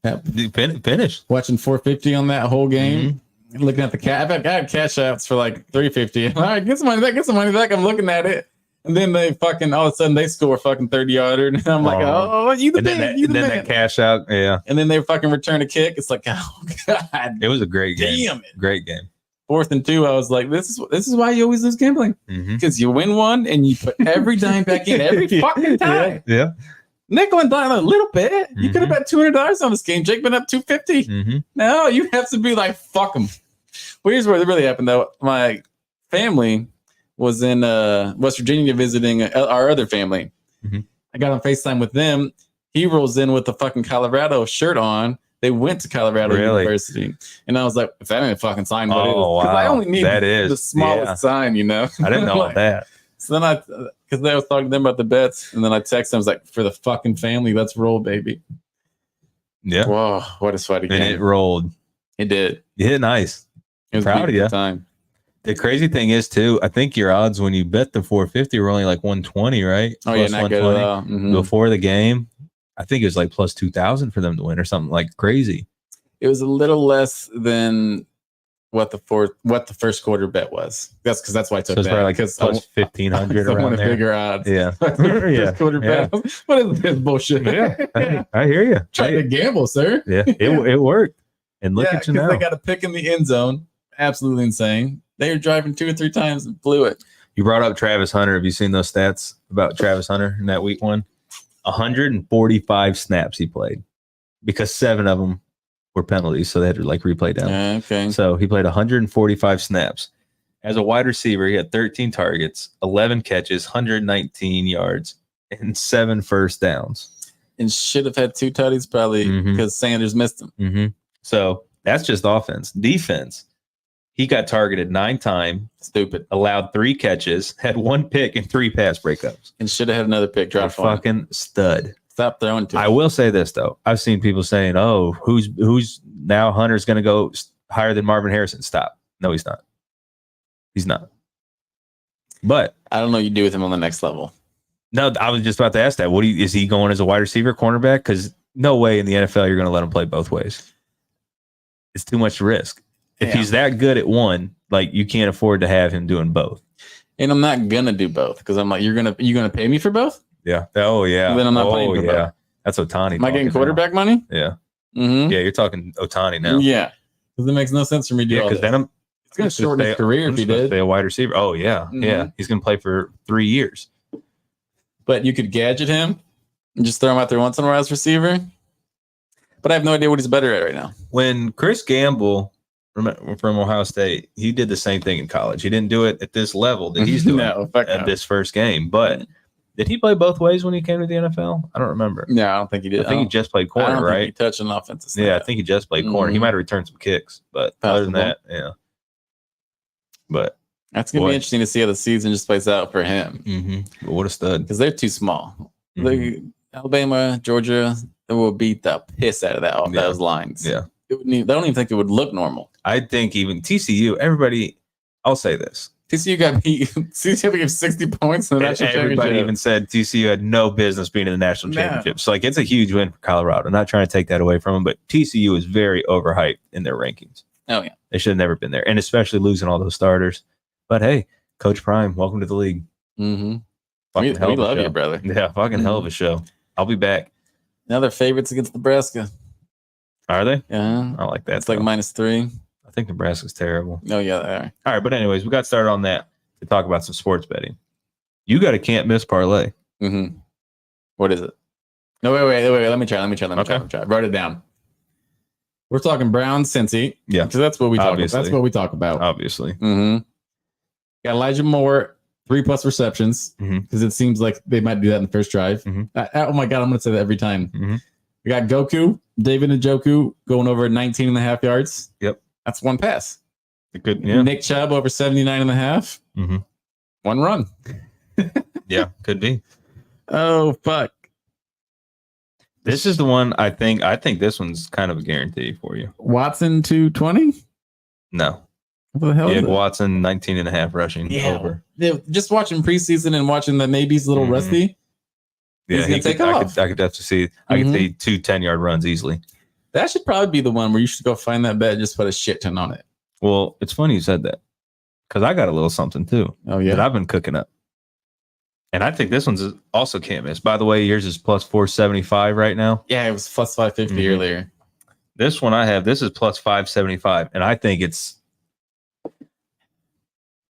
Yep. Finish. Watching 450 on that whole game. Mm-hmm. Looking at the cat, I had cash outs for like 350. All right, get some money back. I'm looking at it, and then they fucking all of a sudden they score a fucking 30-yarder, and I'm like, oh, you the man, you the man. That cash out, yeah. And then they fucking return a kick. It's like, oh God, it was a great game. Damn it, great game. 4th and 2. I was like, this is why you always lose gambling because you win one and you put every dime back in every fucking time. Yeah. Nickel and dime a little bit. You could have bet $200 on this game. Jake been up $250. No, you have to be like, fuck them. Well, here's what really happened though. My family was in West Virginia visiting our other family. I got on FaceTime with them. He rolls in with the fucking Colorado shirt on. They went to Colorado University, and I was like, "If that ain't a fucking sign, what is?" Because I only need the smallest sign, you know. I didn't know like, that. So then because I was talking to them about the bets, and then I texted them, I was like, "For the fucking family, let's roll, baby." Yeah. Whoa, what a sweaty game! And it rolled. It did. You hit nice. It was proud of you. Time. The crazy thing is too, I think your odds when you bet the 450 were only like 120, right? Oh yeah, not good at all. Before the game. I think it was like plus 2,000 for them to win or something like crazy. It was a little less than what the first quarter bet was. That's because that's why I took so it's that. Like plus 1,500 around there. Bigger odds. Yeah. First quarter bet. What is this bullshit? Yeah. I hear you. Trying to gamble, sir. Yeah. It worked. And look at you now. They got a pick in the end zone. Absolutely insane. They were driving 2 or 3 times and blew it. You brought up Travis Hunter. Have you seen those stats about Travis Hunter in that week 1? 145 snaps he played because 7 of them were penalties. So they had to like replay down. Okay. So he played 145 snaps. As a wide receiver, he had 13 targets, 11 catches, 119 yards, and 7 first downs. And should have had 2 tutties probably because Sanders missed them. So that's just offense. Defense. He got targeted 9 times. Stupid. Allowed 3 catches, had 1 pick and 3 pass breakups. And should have had another pick drop. Fucking stud. Stop throwing to him. I will say this though. I've seen people saying, "Oh, who's now Hunter's going to go higher than Marvin Harrison." Stop. No, he's not. He's not. But I don't know what you do with him on the next level. No, I was just about to ask that. Is he going as a wide receiver, cornerback? Because no way in the NFL you're going to let him play both ways. It's too much risk. If he's that good at one, like you can't afford to have him doing both. And I'm not gonna do both because I'm like, you're gonna pay me for both? Yeah. Oh yeah. Then I'm not paying for both. That's Ohtani. Am I getting quarterback money? Yeah. Yeah, you're talking Ohtani now. Yeah. Because it makes no sense for me to do all because this. then it's gonna shorten his career if he did. Stay a wide receiver. Oh yeah. Yeah. He's gonna play for 3 years. But you could gadget him and just throw him out there once in a while as receiver. But I have no idea what he's better at right now. When Chris Gamble from Ohio State, he did the same thing in college. He didn't do it at this level that he's doing at this first game. But Did he play both ways when he came to the NFL? I don't remember. No, I don't think he did. I think he just played corner, right? He touched an offensive snap. Yeah, I think he just played corner. He might have returned some kicks, but other than that, yeah. But that's gonna be interesting to see how the season just plays out for him. But what a stud! Because they're too small. Alabama, Georgia, they will beat the piss out of those lines. Yeah, they don't even think it would look normal. I think even TCU, everybody. I'll say this: TCU got beat. TCU gave 60 points in the national championship. Everybody even said TCU had no business being in the national championship. So, like, it's a huge win for Colorado. I'm not trying to take that away from them, but TCU is very overhyped in their rankings. Oh, yeah. They should have never been there, and especially losing all those starters. But, hey, Coach Prime, welcome to the league. We love you, brother. Yeah, fucking hell of a show. I'll be back. Now they're favorites against Nebraska. Are they? Yeah. I like that. It's like -3. I think Nebraska's terrible. Oh, yeah, they are. All right, but anyways, we got started on that to talk about some sports betting. You got a can't miss parlay. What is it? No, wait. Let me try. I wrote it down. We're talking Browns, Cincy. Yeah. Because that's what we talk about. That's what we talk about. Obviously. Got Elijah Moore, 3+ receptions, because it seems like they might do that in the first drive. Oh my God, I'm going to say that every time. We got David Njoku going over 19.5 yards. Yep. That's one pass. Good. Yeah. Nick Chubb over 79.5. One run. Yeah, could be. Oh, fuck. This is the one I think this one's kind of a guarantee for you. Watson 220? No. What the hell? You had Watson 19.5 rushing over. Yeah, just watching preseason and watching that maybe he's a little rusty. Yeah, he's gonna take off. I could definitely see. I could see 2 10-yard runs easily. That should probably be the one where you should go find that bet and just put a shit ton on it. Well, it's funny you said that because I got a little something too. Oh yeah, that I've been cooking up, and I think this one's also can't miss. By the way, yours is plus 475 right now. Yeah, it was plus 550 earlier. This one I have. This is plus 575, and I think it's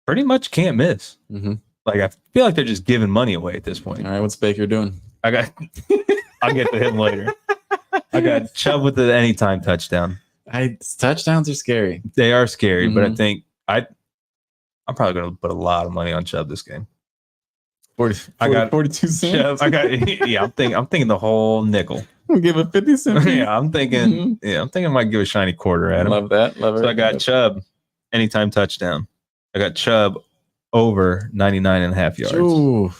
pretty much can't miss. Like I feel like they're just giving money away at this point. All right, what's Baker doing? I'll get to him later. I got Chubb with the anytime touchdown. Touchdowns are scary. They are scary, but I think I'm probably going to put a lot of money on Chubb this game. 42 cents. Chubb, I'm thinking the whole nickel. I'll give a 50 cents. I'm thinking I might give a shiny quarter at him. Love that. So I got Chubb anytime touchdown. I got Chubb over 99.5 yards. Ooh.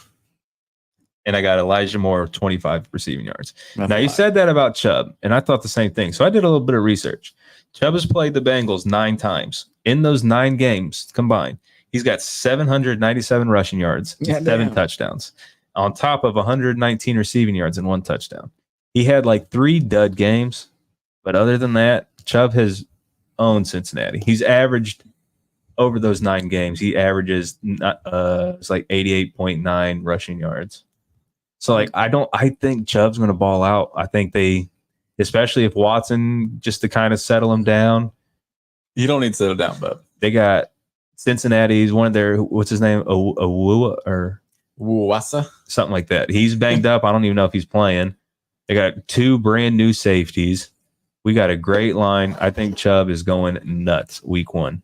And I got Elijah Moore 25 receiving yards. Now, you said that about Chubb, and I thought the same thing. So I did a little bit of research. Chubb has played the Bengals 9 times. In those 9 games combined, he's got 797 rushing yards and 7 touchdowns, on top of 119 receiving yards and 1 touchdown. He had like 3 dud games, but other than that, Chubb has owned Cincinnati. He's averaged over those 9 games. He averages it's like 88.9 rushing yards. So like I think Chubb's going to ball out. I think especially if Watson, just to kind of settle him down. You don't need to settle down, bub. They got Cincinnati's one of their, what's his name? Awua or Wuasa? Something like that. He's banged up. I don't even know if he's playing. They got 2 brand new safeties. We got a great line. I think Chubb is going nuts week 1.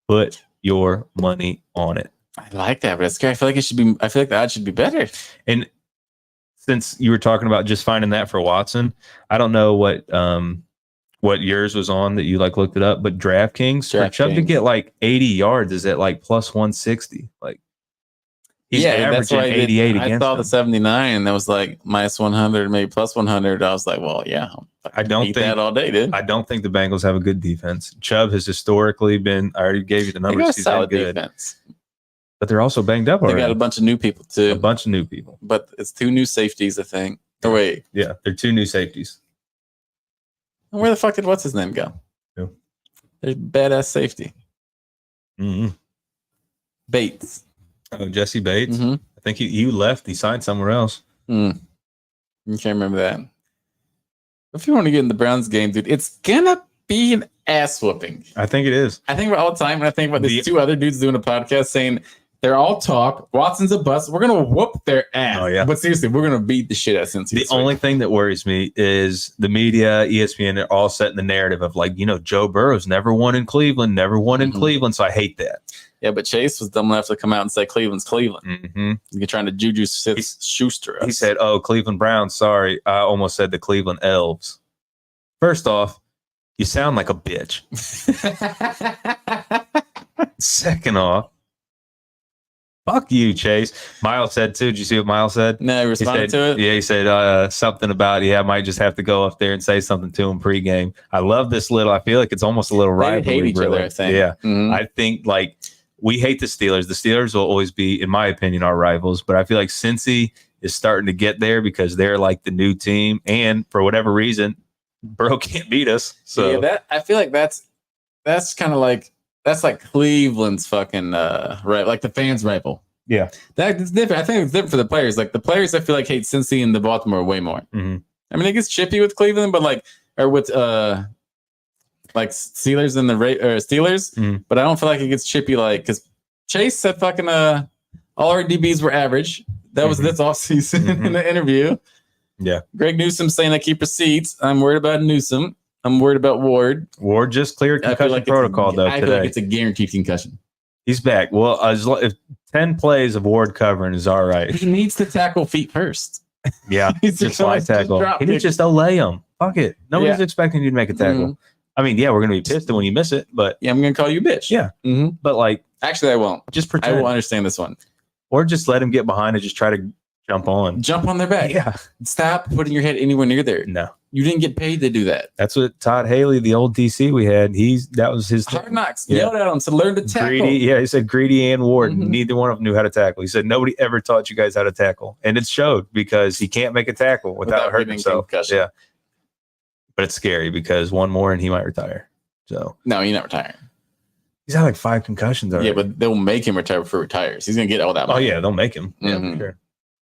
Put your money on it. I like that, but it's scary. I feel like the odds should be better. And since you were talking about just finding that for Watson, I don't know what yours was on that you like looked it up, but DraftKings for Chubb to get like 80 yards is at like plus 160. Like he's averaging 88 against I saw them. the 79 and that was like minus 100, maybe plus 100. I was like, well, yeah, I don't think that all day, dude. I don't think the Bengals have a good defense. Chubb has historically been. I already gave you the numbers. He's solid good defense. But they're also banged up already. They got a bunch of new people, too. A bunch of new people. But it's 2 new safeties, I think. Oh, wait. Yeah, they're 2 new safeties. Where the fuck did what's his name go? Who? There's badass safety. Bates. Oh, Jesse Bates? I think he left. He signed somewhere else. You can't remember that. If you want to get in the Browns game, dude, it's going to be an ass whooping. I think it is. I think about all the time, and I think about these 2 other dudes doing a podcast saying They're all talk. Watson's a bust. We're gonna whoop their ass. Oh, yeah. But seriously, we're gonna beat the shit out of Cincy. The only thing that worries me is the media, ESPN, they're all setting the narrative of like, Joe Burrow's never won in Cleveland. So I hate that. Yeah, but Chase was dumb enough to come out and say Cleveland's Cleveland. Mm-hmm. You're trying to Juju Schuster us. He said, "Oh, Cleveland Browns. Sorry, I almost said the Cleveland Elves." First off, you sound like a bitch. Second off, fuck you, Chase. Miles said too. Did you see what Miles said? No, he responded to it. Yeah, he said something about, I might just have to go up there and say something to him pregame. I love this little. I feel like it's almost a little rivalry. They hate each other, I think. Yeah, Mm-hmm. I think like we hate the Steelers. The Steelers will always be, in my opinion, our rivals. But I feel like Cincy is starting to get there because they're like the new team, and for whatever reason, Burrow can't beat us. So yeah, I feel like that's kind of like Cleveland's fucking right, like the fans' rival. yeah. That's different. I think it's different for the players. Like the players, I feel like hate Cincy and the Baltimore way more. Mm-hmm. I mean, it gets chippy with Cleveland, but with like Steelers and the Steelers. Mhm. But I don't feel like it gets chippy because Chase said fucking all our DBs were average. That was this offseason in the interview. Yeah. Greg Newsom saying that keep receipts. I'm worried about Newsom. I'm worried about Ward. Ward just cleared concussion protocol though I today. feel like it's a guaranteed concussion. He's back. Well, if 10 plays of Ward covering is all right. He needs to tackle feet first. Yeah, He's just slide tackle. He needs just lay him. Fuck it. Nobody's expecting you to make a tackle. Mhm. I mean, yeah, we're gonna be pissed when you miss it, but Yeah, I'm gonna call you a bitch. Yeah. Mm-hmm. but like, Actually, I won't. just I pretend, will understand this one. or just let him get behind and just try to jump on. Jump on their back. Yeah, Stop putting your head anywhere near there. no, You didn't get paid to do that. that's what Todd Haley, the old DC we had. That was his Hard Knocks Yeah. yelled at him to learn to tackle. Greedy. Yeah, he said Greedy and Ward. Mhm. Neither one of them knew how to tackle. He said nobody ever taught you guys how to tackle, and it showed because he can't make a tackle without hurting getting himself. concussion. Yeah, but it's scary because one more and he might retire. So No, you're not retiring. he's had like 5 concussions already. Yeah, but they'll make him retire before he retires. He's gonna get all that oh money. yeah, they'll make him. Yeah, Mhm. for sure.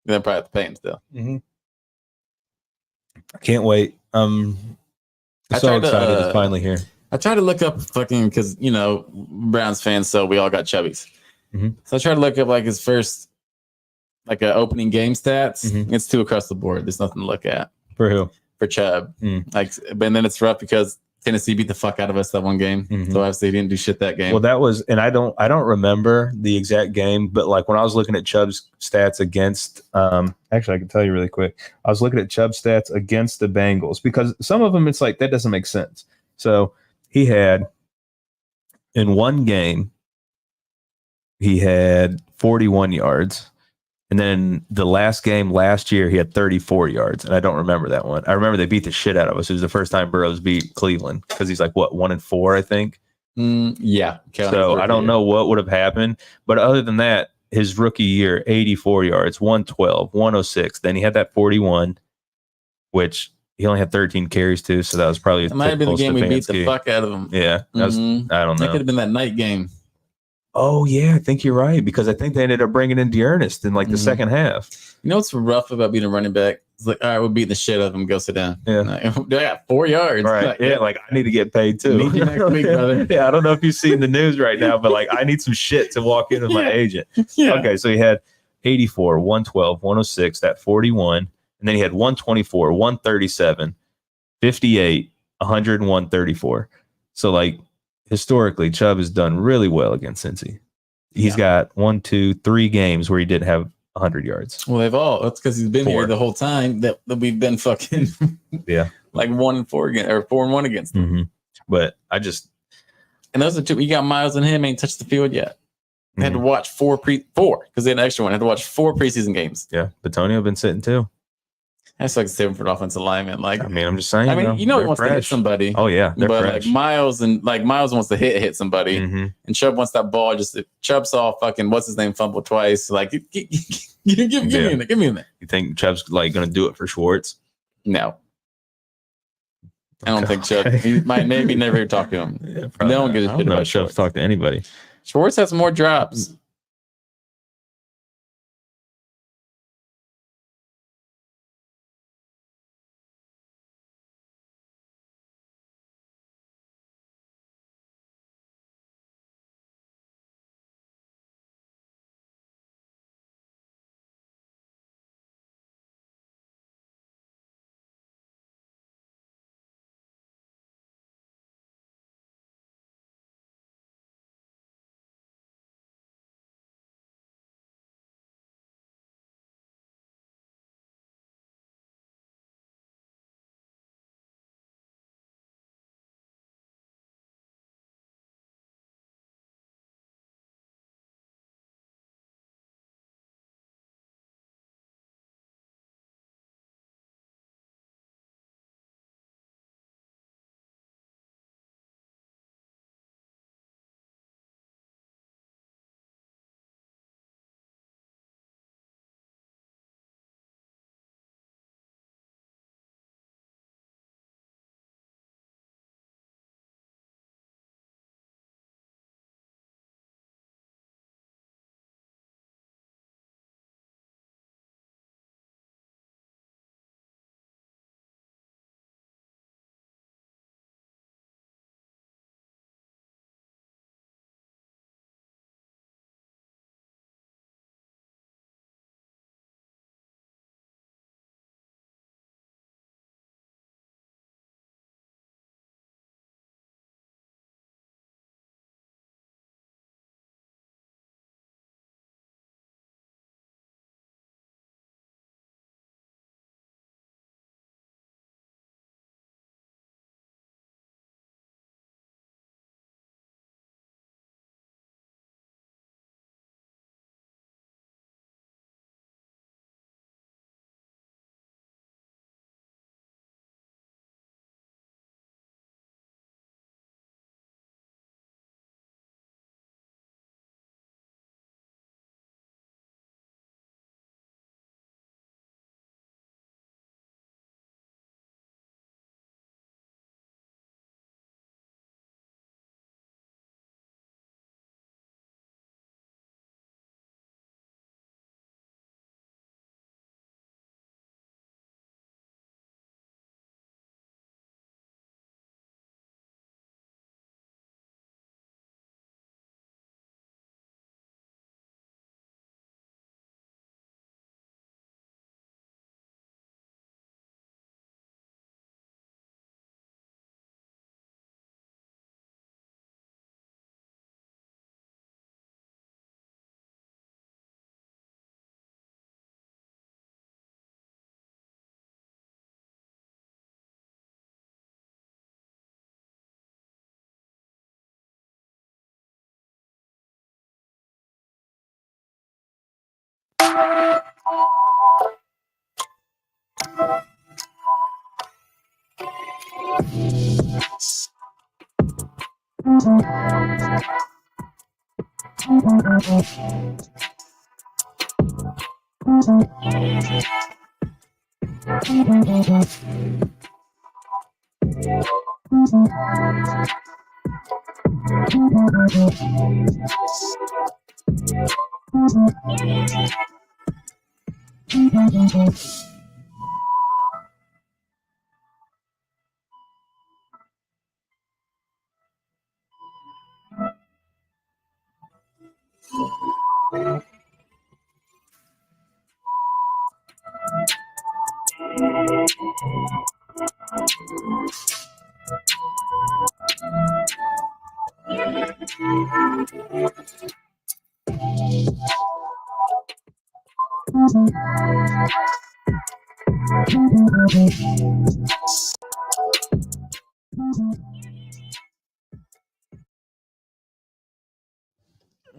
They'll probably have to pay him still. I can't wait. I'm I so tried to, excited it's finally here. I tried to look up fucking because Browns fans, so we all got chubbies. Mhm. So I tried to look up like his first opening game stats. Mhm. It's 2 across the board. There's nothing to look at For who? for Chubb. Mm. But then it's rough because Tennessee beat the fuck out of us that one game. Mhm. So obviously he didn't do shit that game. Well, that was, and I don't remember the exact game, but like when I was looking at Chubb's stats against, actually I can tell you really quick. I was looking at Chubb's stats against the Bengals because some of them it's like that doesn't make sense. So he had in one game, he had 41 yards. And then the last game last year, he had 34 yards. And I don't remember that one. I remember they beat the shit out of us. It was the first time Burrows beat Cleveland because he's like, 1-4, I think. Yeah. So I don't know what would have happened. But other than that, his rookie year, 84 yards, 112, 106. Then he had that 41, which he only had 13 carries too. So that was probably It might have been the game we beat the fuck out of him. Yeah. That was, I don't That know. could have been that night game. Oh, yeah. I think you're right because I think they ended up bringing in Dearnest in like the second half. You know what's rough about being a running back? It's like, all right, we're beating the shit out of him. Go sit down. Yeah. Like, they got 4 yards. Right. Like, Yeah. Like I need to get paid too. Need you next week, brother. Yeah. I don't know if you've seen the news right now, but like I need some shit to walk in with my agent. Yeah. Okay. So he had 84, 112, 106, that 41. And then he had 124, 137, 58, 101, 34. So like historically, Chubb has done really well against Cincy. He's got 1, 2, 3 games where he didn't have 100 yards. Well, that's because he's been 4. here the whole time that we've been fucking like 1-4 against or 4-1 against him. Mm-hmm. But I just And those are 2. You got Miles and him ain't touched the field yet. They had to watch 4 because they had an extra one. Had to watch 4 preseason games. yeah, Batonio been sitting too. That's like 7 for an offensive lineman. Like I mean, I'm just saying. he wants they're to hit fresh. somebody. Oh yeah, they're but fresh. like Miles wants to hit somebody, Mhm. and Chubb wants that ball. Just Chubb saw fucking what's his name fumble twice. Like give me in there, give me in there. You think Chubb's like going to do it for Schwartz? No, I don't think Chubb. Okay. He might maybe never talk to him. Yeah, No one gives a I don't shit know about if Chubb's Schwartz. talk to anybody. Schwartz has more drops.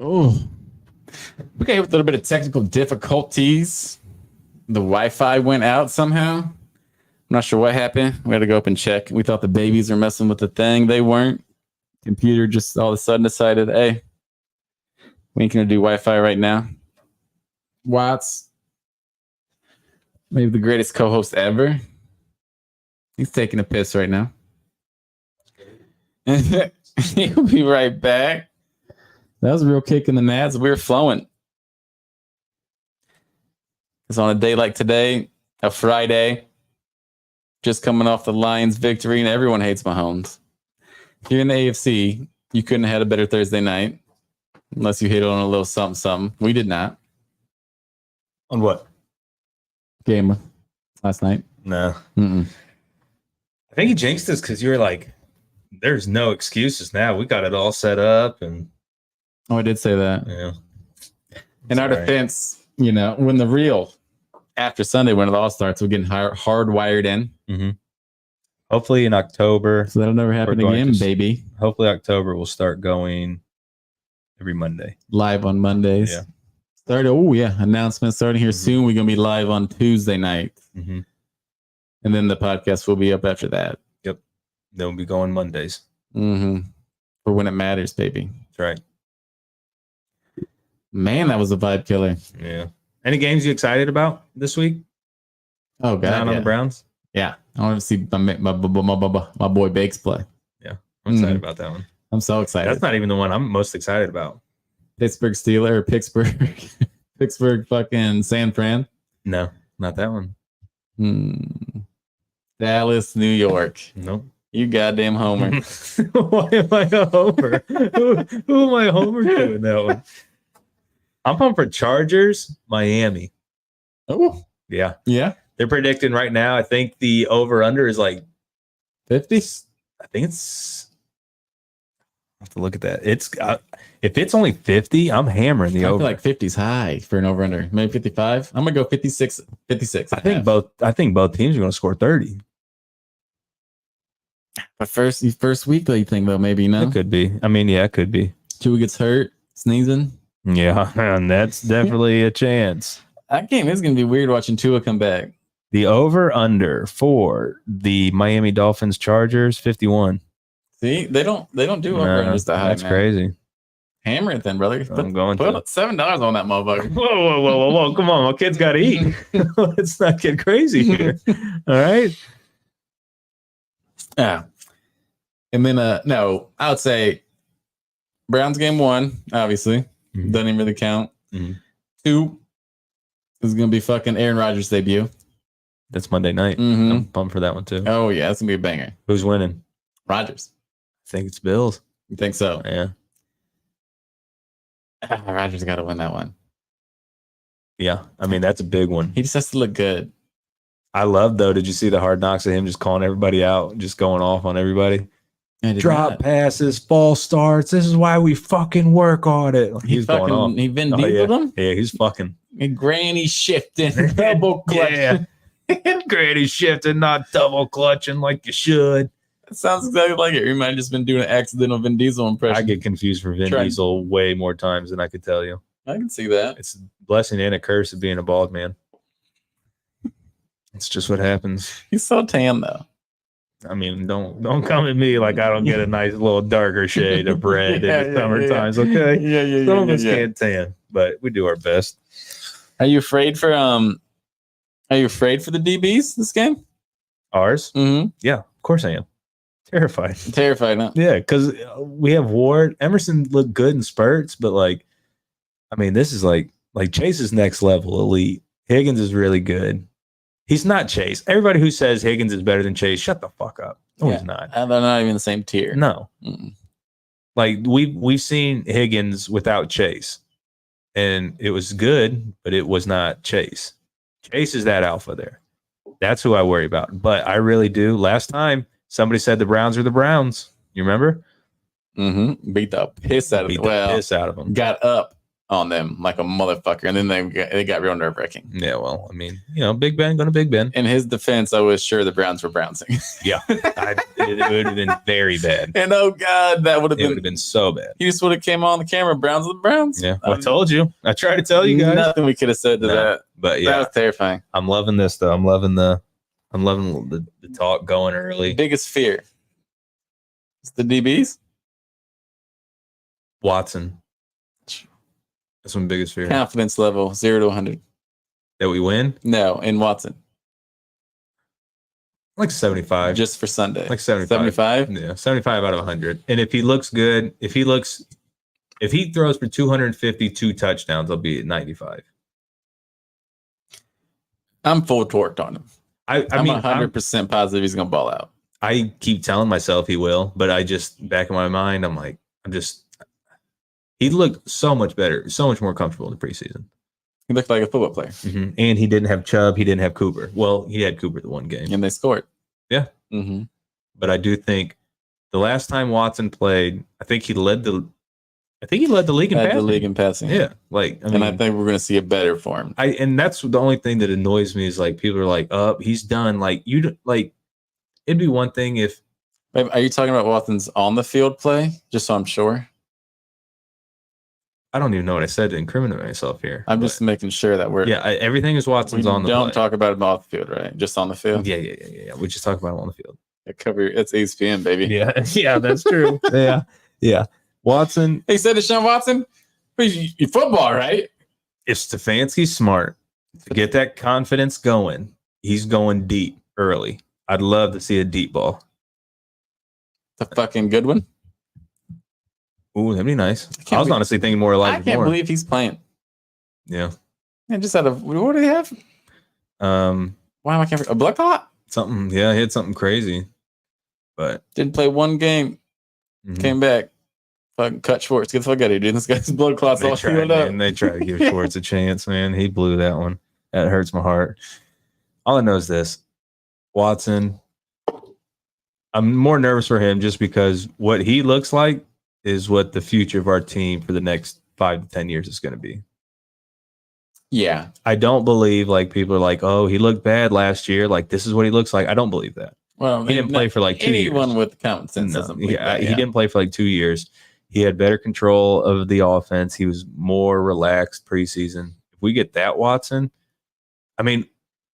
Oh, we got a little bit of technical difficulties. The Wi-Fi went out somehow. I'm not sure what happened. We had to go up and check. We thought the babies were messing with the thing. They weren't. Computer just all of a sudden decided, hey, we ain't gonna do Wi-Fi right now. Watts, maybe the greatest co-host ever. He's taking a piss right now. He'll be right back. That was a real kick in the nads. We were flowing. It's on a day like today, a Friday, just coming off the Lions victory, and everyone hates Mahomes. Here in the AFC, you couldn't have had a better Thursday night unless you hit on a little something. We did not. On what? Game last night. No. Mm-mm. I think he jinxed us because you were like, there's no excuses now. We got it all set up. And Oh, I did say that. yeah. In our defense, you know, when the real after Sunday, when it all starts, we're getting hardwired in. Mm-hmm. Hopefully in October. So that'll never happen again, baby. Hopefully October will start going every Monday. Live on Mondays. Yeah. Announcement starting here soon. We're going to be live on Tuesday night. Mm-hmm. And then the podcast will be up after that. Yep. Then we'll be going Mondays. Mm-hmm. For when it matters, baby. That's right. Man, that was a vibe killer. Yeah. Any games you excited about this week? Oh, God. Down on the Browns? Yeah. I want to see my boy Bakes play. Yeah. I'm excited about that one. I'm so excited. That's not even the one I'm most excited about. Pittsburgh fucking San Fran. No, not that one. Dallas, New York. Nope. You goddamn homer. Why am I a homer? who am I a homer to in that one? I'm pumped for Chargers, Miami. Oh, yeah. Yeah. They're predicting right now. I think the over-under is like 50. I think it's. I have to look at that. It's if it's only 50, I'm hammering the I over. feel like 50 is high for an over-under. Maybe 55. I'm gonna go 56. 56. I think both teams are going to score 30. But first week, though, you think though maybe no. It could be. I mean, yeah, it could be. Tua gets hurt, sneezing. Yeah, and that's definitely a chance. That game is gonna be weird watching Tua come back. The over/under for the Miami Dolphins Chargers 51. See, they don't do over-unders that high. That's man. crazy. Hammer it then, brother. I'm going to put $7 on that motherfucker. Whoa! Come on, my kid's got to eat. Let's not get crazy here. All right. Yeah. And then no, I would say Browns game 1, obviously. Mm-hmm. Doesn't even really count. Mm-hmm. 2 is gonna be fucking Aaron Rodgers' debut. That's Monday night. Mm-hmm. I'm pumped for that one too. Oh yeah, that's gonna be a banger. Who's winning? Rodgers. I think it's Bills. You think so? Yeah. Rodgers got to win that one. Yeah. I mean, that's a big one. He just has to look good. I love though. Did you see the hard knocks of him just calling everybody out, just going off on everybody? Drop passes, false starts. This is why we fucking work on it. He's going on. He Vin Diesel'd him? Yeah, he's fucking. And granny shifting, double clutching. Granny shifting, not double clutching like you should. That sounds exactly like it. You might have just been doing an accidental Vin Diesel impression. I get confused for Vin Diesel way more times than I could tell you. I can see that. It's blessing and a curse of being a bald man. It's just what happens. He's so tan though. I mean, don't come at me like I don't get a nice little darker shade of red in the summer times, okay? Yeah. Some of us can't tan, but we do our best. Are you afraid for the DBs this game? Ours? Mm-hmm. Yeah, of course I am. Terrified. Terrified, huh? Yeah, because we have Ward. Emerson looked good in spurts, but this is like Chase is next level elite. Higgins is really good. He's not Chase. Everybody who says Higgins is better than Chase, shut the fuck up. No, he's not. And they're not even the same tier. No. Mm-mm. Like we've seen Higgins without Chase, and it was good, but it was not Chase. Chase is that alpha there. That's who I worry about. But I really do. Last time somebody said the Browns are the Browns. You remember? Mm-hmm. Beat the piss out of them. Piss out of them. Got up on them like a motherfucker, and then they got real nerve-wracking. Yeah, well, Big Ben going to Big Ben. In his defense, I was sure the Browns were bouncing. Yeah, it would have been very bad. And oh god, that would have been so bad. You just would have came on the camera, Browns are the Browns. Yeah, I told you. I tried to tell you guys. Nothing we could have said to that. But yeah, that was terrifying. I'm loving this though. I'm loving the talk going early. Biggest fear. It's the DBs. Watson. That's my biggest fear. Confidence level 0 to 100. That we win? No, in Watson. Like 75. Just for Sunday. Like 75. 75? Yeah, 75 out of 100. And if he looks good, if he throws for 252 touchdowns, I'll be at 95. I'm full torqued on him. I'm 100% positive he's going to ball out. I keep telling myself he will, but I just, back in my mind, he looked so much better, so much more comfortable in the preseason. He looked like a football player. Mm-hmm. And he didn't have Chubb. He didn't have Cooper. Well, he had Cooper the one game. And they scored. Yeah. Mm-hmm. But I do think the last time Watson played, I think he led the league in passing. The league in passing. Yeah. And I think we're going to see a better form. And that's the only thing that annoys me is people are like, oh, he's done. It'd be one thing if. Are you talking about Watson's on the field play? Just so I'm sure. I don't even know what I said to incriminate myself here. I'm just making sure that we're. Yeah, everything is Watson's on the field. Don't talk about him off the field, right? Just on the field? Yeah. We just talk about him on the field. It's ESPN, baby. Yeah, that's true. Yeah. Watson. He said to Sean Watson, you football, right? If Stefanski's smart to get that confidence going, he's going deep early. I'd love to see a deep ball. The fucking good one. Ooh, that'd be nice. I was honestly thinking more like. I can't believe he's playing. Yeah. And just what did he have? Why am I can't a blood clot? Something. Yeah, he had something crazy, but didn't play one game. Mm-hmm. Came back. Fucking cut Schwartz. Get the fuck out of here, dude. This guy's blood clots all healed up. They tried to give Schwartz a chance, man. He blew that one. That hurts my heart. All I know is this: Watson. I'm more nervous for him just because what he looks like is what the future of our team for the next 5 to 10 years is going to be. Yeah. I don't believe people are like, oh, he looked bad last year. This is what he looks like. I don't believe that. Well, he didn't play for 2 years. Anyone with common sense doesn't believe that. He didn't play for 2 years. He had better control of the offense. He was more relaxed preseason. If we get that Watson,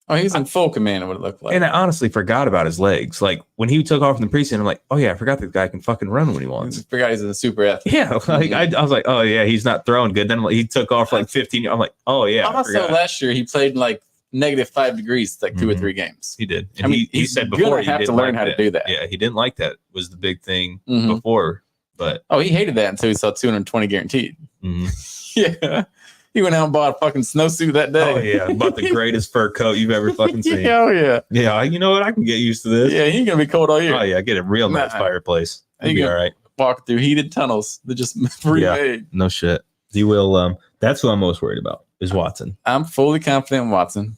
he's in full command of what it looked like. And I honestly forgot about his legs. When he took off in the preseason, I'm like, oh yeah, I forgot that guy can fucking run when he wants. I forgot he's a super athlete. Yeah, I was like, oh yeah, he's not throwing good. Then he took off 15. I'm like, oh yeah. Also, last year he played in -5 degrees 2 or 3 games. He did. And he said before he have to learn how to do that. Yeah, he didn't like that. Was the big thing before. But he hated that until he saw 220 guaranteed. Mm-hmm. Yeah. He went out and bought a fucking snowsuit that day. Oh, yeah. Bought the greatest fur coat you've ever fucking seen. Yeah. Yeah, you know what? I can get used to this. Yeah, he ain't going to be cold all year. Oh, yeah. Get a real nice fireplace. He'll be all right. Walk through heated tunnels that just remade. Yeah, no shit. He will. That's who I'm most worried about is Watson. I'm fully confident in Watson.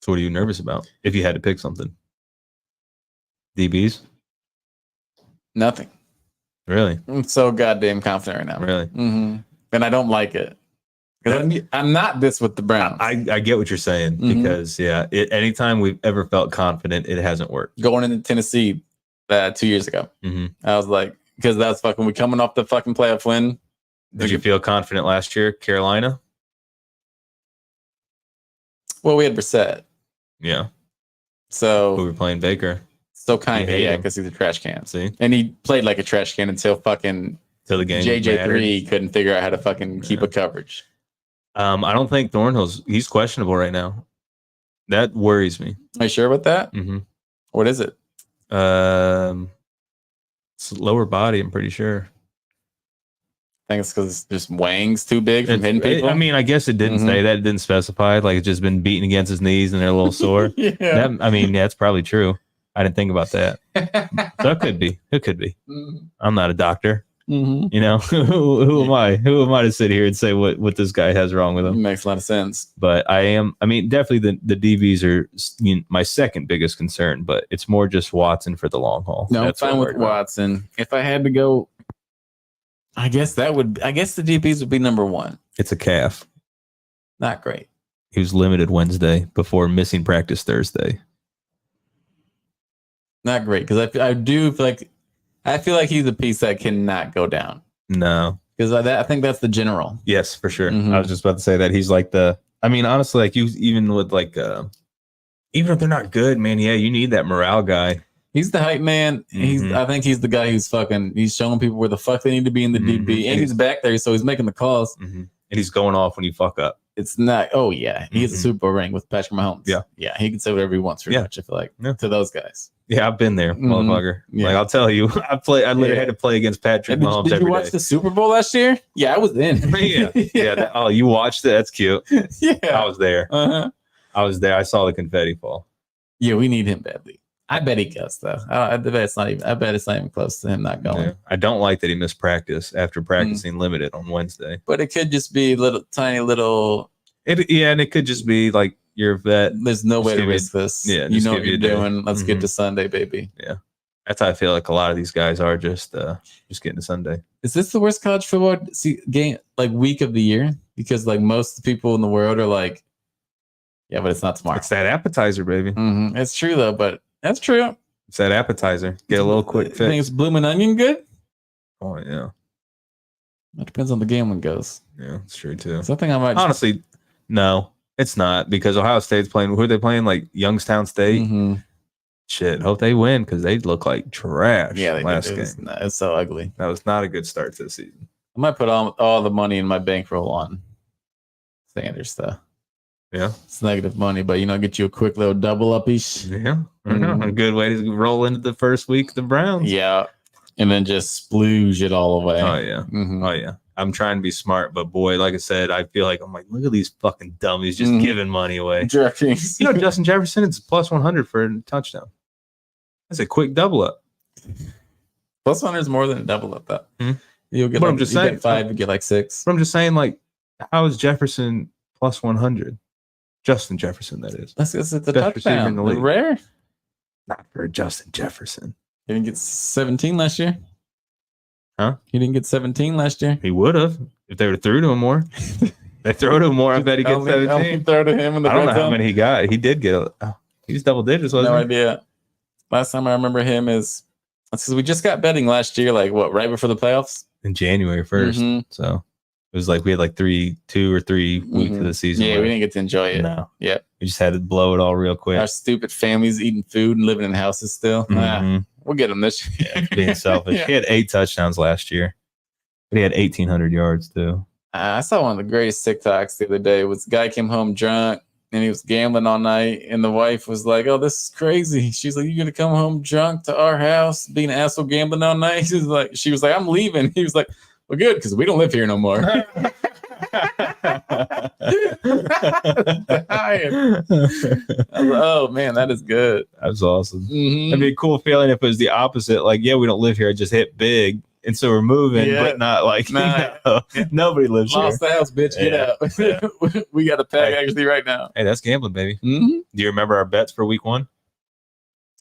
So what are you nervous about if you had to pick something? DBs? Nothing. Really? I'm so goddamn confident right now. Really? Mm-hmm. And I don't like it. I'm not this with the Browns. I get what you're saying because, anytime we've ever felt confident, it hasn't worked. Going into Tennessee 2 years ago, I was like, because that's fucking, we coming off the fucking playoff win. Did you feel confident last year, Carolina? Well, we had Brissett. Yeah. Who So were playing Baker. kind of, hate yeah, him. because he's a trash can. See? And he played like a trash can until fucking Till the game JJ3 couldn't figure out how to fucking keep a coverage. I don't think he's questionable right now. That worries me. Are you sure about that? Mm-hmm. What is it? It's lower body, I'm pretty sure. I think it's because just Wang's too big from hitting people. I mean, I guess it didn't say that. It didn't specify. Like, it's just been beaten against his knees and they're a little sore. Yeah. That's probably true. I didn't think about that. So it could be. It could be. Mhm. I'm not a doctor. Mhm. You know, who am I? Who am I to sit here and say what this guy has wrong with him? Makes a lot of sense. But I am. I mean, definitely the DBs are my second biggest concern. But it's more just Watson for the long haul. No, That's I'm fine what with we're about. Watson. If I had to go, I guess the DBs would be number one. It's a calf. Not great. He was limited Wednesday before missing practice Thursday. Not great because I do feel like he's a piece that cannot go down No. because I think that's the general. Yes, for sure. Mhm. I was just about to say that he's like I mean, honestly, like you, even with even if they're not good, man, yeah, you need that morale guy. He's the hype man. Mhm. I think he's the guy who's he's showing people where the fuck they need to be in the Mhm. DB, and he's back there, so he's making the calls. Mm-hmm. And he's going off when you fuck up. It's not. Oh yeah, he has a Mhm. Super Bowl ring with Patrick Mahomes. Yeah. He can say whatever he wants. Pretty Yeah. much, I feel like Yeah. to those guys. Yeah, I've been there, Mhm. motherfucker. Yeah. Like I'll tell you, I literally Yeah. had to play against Patrick Did, Mahomes did you every watch day. the Super Bowl last year? Yeah, I was in. Yeah. You watched it? That's cute. Yeah. I was there. Uh-huh. I was there. I saw the confetti fall. Yeah, we need him badly. I bet he goes though. I bet it's not even close to him not going. Yeah. I don't like that he missed practice after practicing limited on Wednesday. But it could just be tiny little. And it could just be like your vet. There's no way Just to give you- risk this. yeah, you just know give what you you're a day. doing. Let's get Mhm. to Sunday, baby. That's how I feel like a lot of these guys are just getting to Sunday. Is this the worst college football game week of the year? Because most of the people in the world are like, yeah, but it's not tomorrow. It's that appetizer, baby. Mhm. It's true though, but that's true. It's that appetizer. Get a little quick You think fix. it's blooming onion good? Oh yeah, It depends on the game when it goes. yeah, it's true too. Something I might Honestly, no, it's not because Ohio State's playing. Who are they playing? Like Youngstown State. Mhm. Shit, hope they win because they look like trash. Yeah, they last did. game. It's so ugly. That was not a good start to the season. I might put all the money in my bankroll on Sanders though. Yeah, It's negative money, but get you a quick little double up-ish. yeah, I know. Mhm. A good way to roll into the first week of the Browns. Yeah. And then just splooge it all away. Oh yeah. Mhm. Oh yeah. I'm trying to be smart, but boy, like I said, I feel like I'm like, look at these fucking dummies just Mhm. giving money away. Jerkings. You know, Justin Jefferson is plus 100 for a touchdown. That's a quick double up. Plus 100 is more than a double up, though. Mhm. You'll get But I'm just you get saying- 5, you get 6. But I'm just saying, like, how is Jefferson plus 100? Justin Jefferson, that is. That's the Best receiver in touchdown. the league. Rare. Not for Justin Jefferson. He didn't get 17 last year. Huh? He didn't get 17 last year. He would have if they would have threw to him more. They throw to him more. I bet he gets Only 17. throw to him in the I don't know red how zone. many he got. He did get. He's double digits, wasn't No he? idea. Last time I remember him is because we just got betting last year, right before the playoffs. In January 1st. Mhm. So it was like we had 2 or 3 weeks of Mhm. the season. Yeah, where- we didn't get to enjoy it. No. Yeah. We just had to blow it all real quick. Our stupid families eating food and living in houses still. Mhm. We'll get them this year. Being selfish. Yeah. He had 8 touchdowns last year, but he had 1,800 yards too. I saw one of the greatest TikToks the other day. It was a guy came home drunk and he was gambling all night, and the wife was like, "Oh, this is crazy." She's like, "You gonna come home drunk to our house, being an asshole gambling all night?" She was like, "I'm leaving." He was like, "Well, good, because we don't live here no more." I was like, oh man, that is good. That was awesome. Mhm. That'd be a cool feeling if it was the opposite. Like, yeah, we don't live here. I just hit big. And so we're moving, Yeah. but not like, Nah. nobody lives Lost the house, bitch. Get Yeah. out. We got a pack Hey. actually right now. Hey, that's gambling, baby. Mhm. Do you remember our bets for week 1?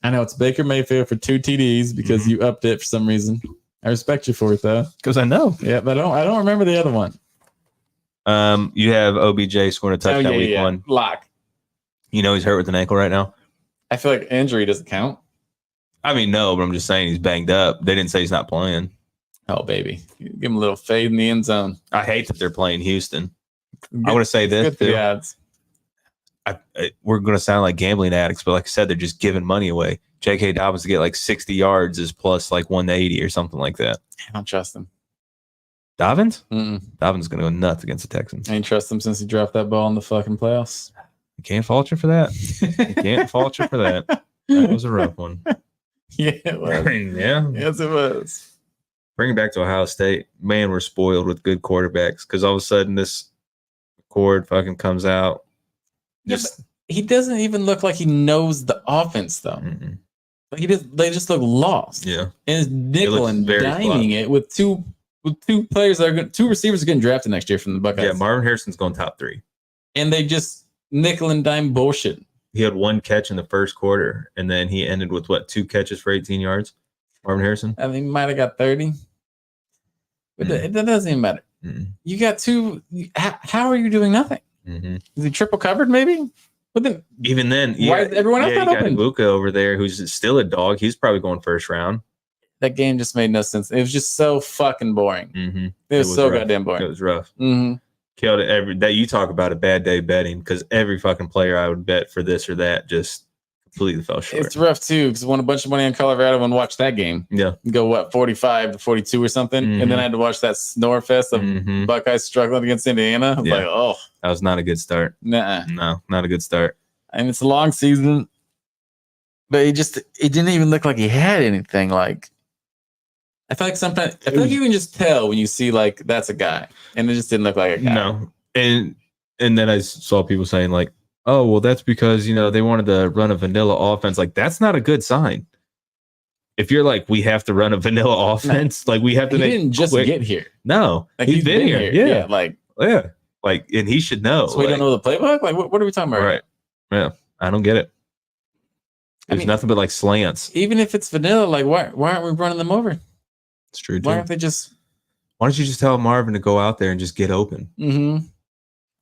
I know it's Baker Mayfield for 2 TDs because Mhm. you upped it for some reason. I respect you for it though. Because I know. Yeah, but I don't remember the other one. You have OBJ scoring a touchdown week 1. Lock. You know he's hurt with an ankle right now. I feel like injury doesn't count. I mean, no, but I'm just saying he's banged up. They didn't say he's not playing. Oh baby, give him a little fade in the end zone. I hate that they're playing Houston. Good, I want to say this good for the too. odds. we're going to sound like gambling addicts, but like I said, they're just giving money away. J.K. Dobbins to get like 60 yards is plus like 180 or something like that. I don't trust him. Dobbins? Mm-mm. Dobbins is going to go nuts against the Texans. I ain't trust him since he dropped that ball in the fucking playoffs. You can't fault you for that. You can't fault you for that. That was a rough one. Yeah, it was. Yeah. Yes, it was. Bring it back to Ohio State. Man, we're spoiled with good quarterbacks because all of a sudden this cord fucking comes out. Just he doesn't even look like he knows the offense though. Mm-mm. Like they just look lost. Yeah, and it's nickel and diming it with two players that are two receivers getting drafted next year from the Buckeyes. Yeah, Marvin Harrison's going top 3, and they just nickel and dime bullshit. He had 1 catch in the first quarter, and then he ended with 2 catches for 18 yards. Marvin Harrison. I think he might have got 30, but that doesn't even matter. You got 2. How are you doing nothing? Is he triple covered? Maybe. But then, even then, why is everyone else not open? Got Ibuka over there, who's still a dog. He's probably going first round. That game just made no sense. It was just so fucking boring. It was so goddamn boring. It was rough. Killed it that you talk about a bad day betting because every fucking player I would bet for this or that just completely fell short. It's rough too because I won a bunch of money on Colorado and watched that game. Yeah, go 45 to 42 or something, and then I had to watch that snore fest of Buckeyes struggling against Indiana. I was like, oh, that was not a good start. Nah, no, not a good start. And it's a long season, but it didn't even look like he had anything. Like I feel like you can just tell when you see like that's a guy, and it just didn't look like a guy. No, and then I saw people saying like, oh, well, that's because they wanted to run a vanilla offense. Like that's not a good sign. If you're like, we have to run a vanilla offense, like we have to. He didn't just get here. No, like he's been here. Yeah, like, and he should know. So we don't know the playbook. Like, what are we talking about? Right. Yeah, I don't get it. There's nothing but like slants. Even if it's vanilla, like why aren't we running them over? It's true. Why aren't they just? Why don't you just tell Marvin to go out there and just get open?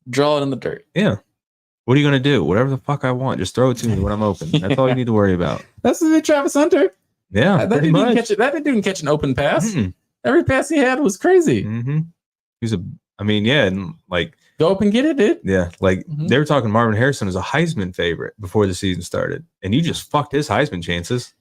Draw it in the dirt. Yeah. What are you gonna do? Whatever the fuck I want, just throw it to me when I'm open. That's all you need to worry about. That's the Travis Hunter. Yeah, that dude didn't catch an open pass. Every pass he had was crazy. He's and like go up and get it, dude. Yeah, like they were talking Marvin Harrison as a Heisman favorite before the season started, and you just fucked his Heisman chances.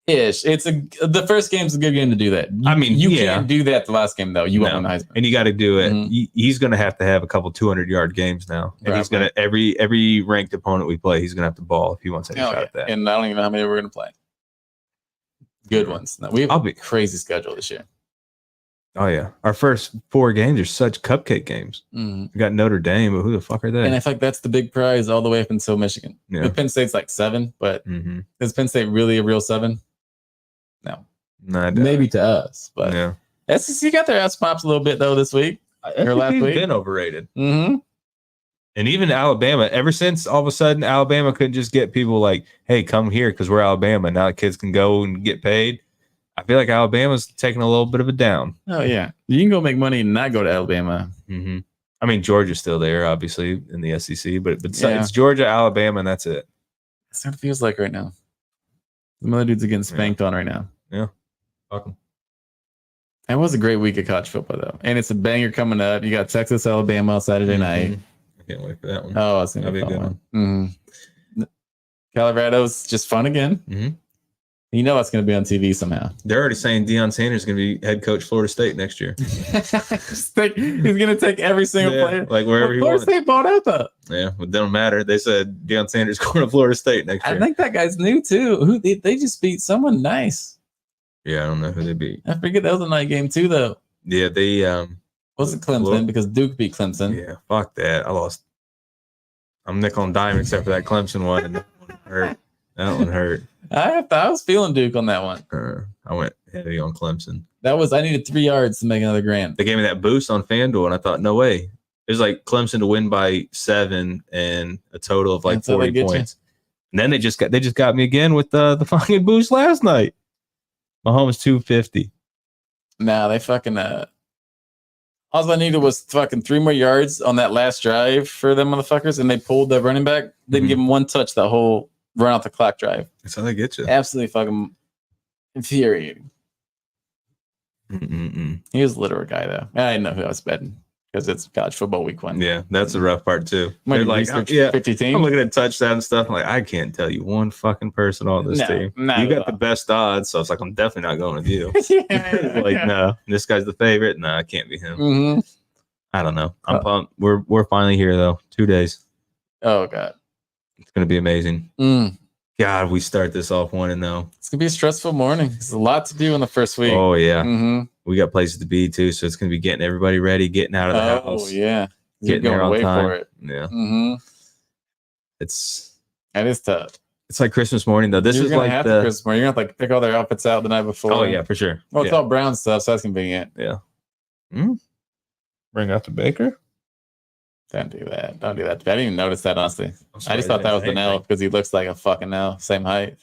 Ish. The first game's a good game to do that. You can't do that the last game though. You won't win Heisman, and you got to do it. He's going to have a couple 200-yard games now, and he's going to every ranked opponent we play, he's going to have to ball if he wants any shot at that. And I don't even know how many we're going to play. Good ones. No, we have a crazy schedule this year. Oh yeah, our first 4 games are such cupcake games. We got Notre Dame, but who the fuck are they? And I feel like that's the big prize all the way up until Michigan. Yeah. Penn State's like 7, but is Penn State really a real 7? No, maybe to us, but yeah. SEC got their ass pops a little bit though this week or last week. Been overrated. And even Alabama, ever since all of a sudden Alabama couldn't just get people like, hey, come here because we're Alabama. Now kids can go and get paid. I feel like Alabama's taking a little bit of a down. Oh, yeah. You can go make money and not go to Alabama. I mean, Georgia's still there, obviously, in the SEC, but it's Georgia, Alabama, and that's it. That's what it feels like right now. The other dudes are getting spanked on right now. Yeah. Fuck them. It was a great week of college football, though. And it's a banger coming up. You got Texas, Alabama Saturday night. I can't wait for that one. Oh, it's going to be a good one. Colorado's just fun again. You know it's going to be on TV somehow. They're already saying Deion Sanders is going to be head coach Florida State next year. He's going to take every single player. Like wherever he wants. Florida State bought out, though. Yeah, it don't matter. They said Deion Sanders going to Florida State next year. I think that guy's new, too. They just beat someone nice. Yeah, I don't know who they beat. I forget that was a night game, too, though. Yeah, they... wasn't Clemson because Duke beat Clemson. Yeah, fuck that. I lost. I'm nickel and dime except for that Clemson one. And that one hurt. That one hurt. I was feeling Duke on that one. I went heavy on Clemson. I needed 3 yards to make another grand. They gave me that boost on FanDuel, and I thought, no way. It was like Clemson to win by 7 and a total of like 40 points. And then they just got me again with the fucking boost last night. Mahomes 250. Nah, they fucking all I needed was fucking 3 more yards on that last drive for them motherfuckers, and they pulled the running back. They didn't give him one touch that whole run off the clock drive. That's how they get you. Absolutely fucking infuriating. He was a literal guy, though. I didn't know who I was betting. because it's college football week 1. Yeah, that's the rough part too. Might They're be like, research 50 I'm teams. looking at touchdown and stuff. I'm like, I can't tell you one fucking person on this team. not You at got the all. best odds, so it's like I'm definitely not going with you. Yeah. Like, no, this guy's the favorite. No, I can't be him. Mm-hmm. I don't know. I'm pumped. We're finally here though. 2 days. Oh god. It's gonna be amazing. God, we start this off 1-0. It's gonna be a stressful morning. There's a lot to do in the first week. Oh yeah, Mm-hmm. we got places to be too, so it's gonna be getting everybody ready, getting out of the house. Oh yeah. You're Getting there going on away time. for it. Yeah, Mm-hmm. that is tough. It's like Christmas morning though. This You're is gonna like have the to Christmas morning. You're gonna have to pick all their outfits out the night before. Oh yeah, for sure. Well, it's all brown stuff, so that's convenient. Yeah. Bring out the baker. Don't do that. Don't do that. I didn't even notice that, honestly. I just thought that was an an elf because he looks like a fucking elf. Same height.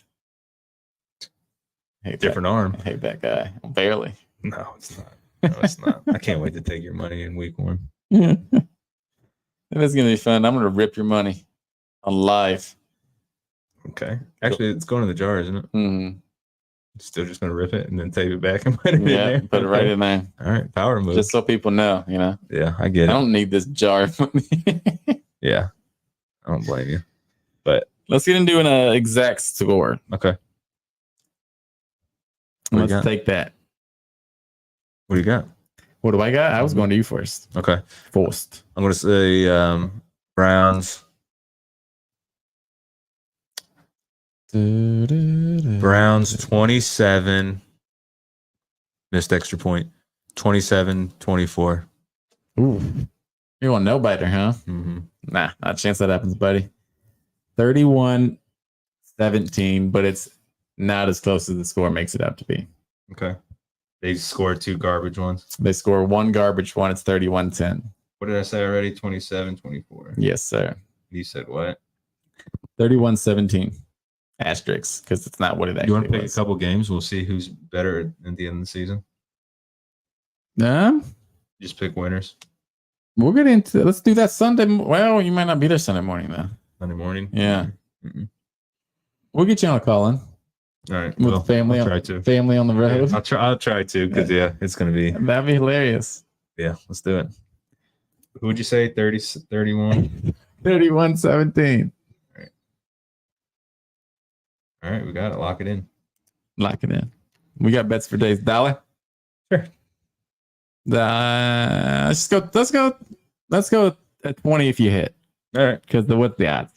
Different arm. I hate that guy. Barely. No, it's not. No, it's not. I can't wait to take your money in week 1. Yeah. It is gonna be fun. I'm gonna rip your money on live. Okay. Actually, it's going in the jar, isn't it? Mm-hmm. Still just gonna rip it and then take it back and put it in there. Put it right in there. All right, power move. Just so people know, Yeah, I get it. I don't need this jar of money. Yeah, I don't blame you. But let's get into an exact score. Okay. Let's take that. What do you got? What do I got? I was going to you first. Okay. First. I'm going to say Browns. Browns 27. Missed extra point. 27-24. Ooh. You're a no-biter, huh? Mm-hmm. Nah, not a chance that happens, buddy. 31-17, but it's not as close as the score makes it out to be. Okay. They scored 2 garbage ones. They score 1 garbage one. It's 31-10. What did I say already? 27-24. Yes, sir. You said what? 31-17. Asterisks, because it's not what it actually You want to pick was. a couple games? We'll see who's better at the end of the season. Just pick winners. We'll get into. Let's do that Sunday. Well, you might not be there Sunday morning though. Sunday morning. Yeah. We'll get you on a call in. All right. With family. I'll try to. Family on the road. Yeah, I'll try to because it's gonna be. That'd be hilarious. Yeah, let's do it. Who would you say? 30, 31? 31-17. All right, we got it. Lock it in. Lock it in. We got bets for days. Dollar. Sure. Let's go at 20 if you hit. All right. Because what's the odds?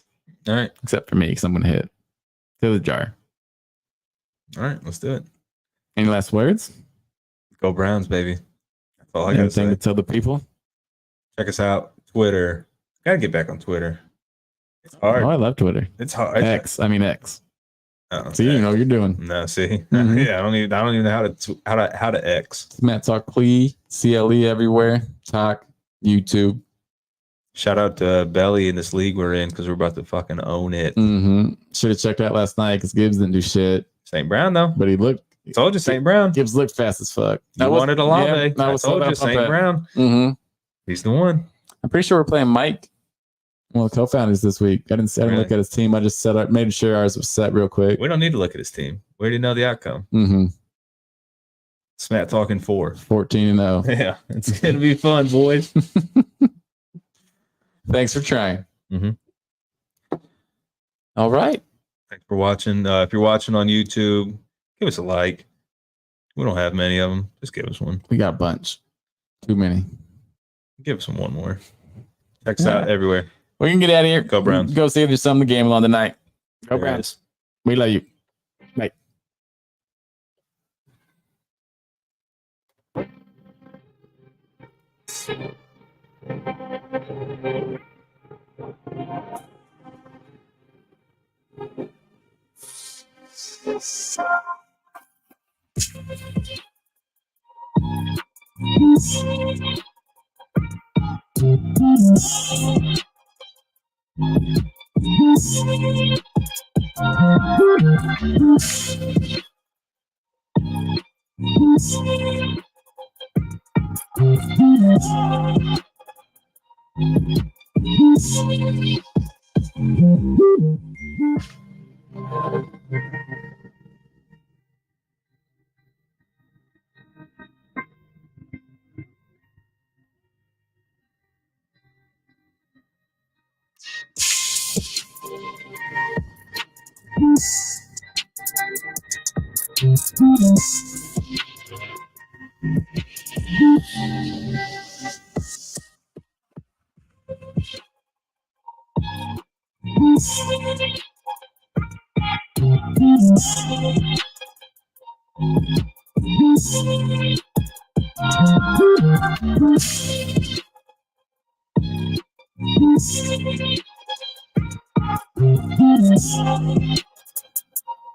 All right. Except for me, because I'm gonna hit. To the jar. All right, let's do it. Any last words? Go Browns, baby. That's all I gotta say. Anything to tell the people? Check us out. Twitter. Gotta get back on Twitter. It's hard. Oh, I love Twitter. It's hard. X. Oh, see, X. you know what you're doing. No, see. Mhm. Yeah, I don't even know how to X. Matt Talk CLE everywhere. Talk YouTube. Shout out to Belly in this league we're in because we're about to fucking own it. Should have checked out last night because Gibbs didn't do shit. St. Brown though. But he looked. Told you St. Brown. Gibbs looked fast as fuck. You wanted a Lave. Yeah, I told you St. Brown. He's the one. I'm pretty sure we're playing Mike, one of the co-founders this week. I didn't Really? look at his team. I just set up, made sure ours was set real quick. We don't need to look at his team. We already know the outcome. Smatt talking 4. 14-0. Yeah, it's gonna be fun, boys. Thanks for trying. All right. Thanks for watching. If you're watching on YouTube, give us a like. We don't have many of them. Just give us one. We got a bunch. Too many. Give us one more. Check us out everywhere. We can get out of here. Go Browns. Go see if there's some of the game on tonight. Go There it Browns. is. We love you. Bye.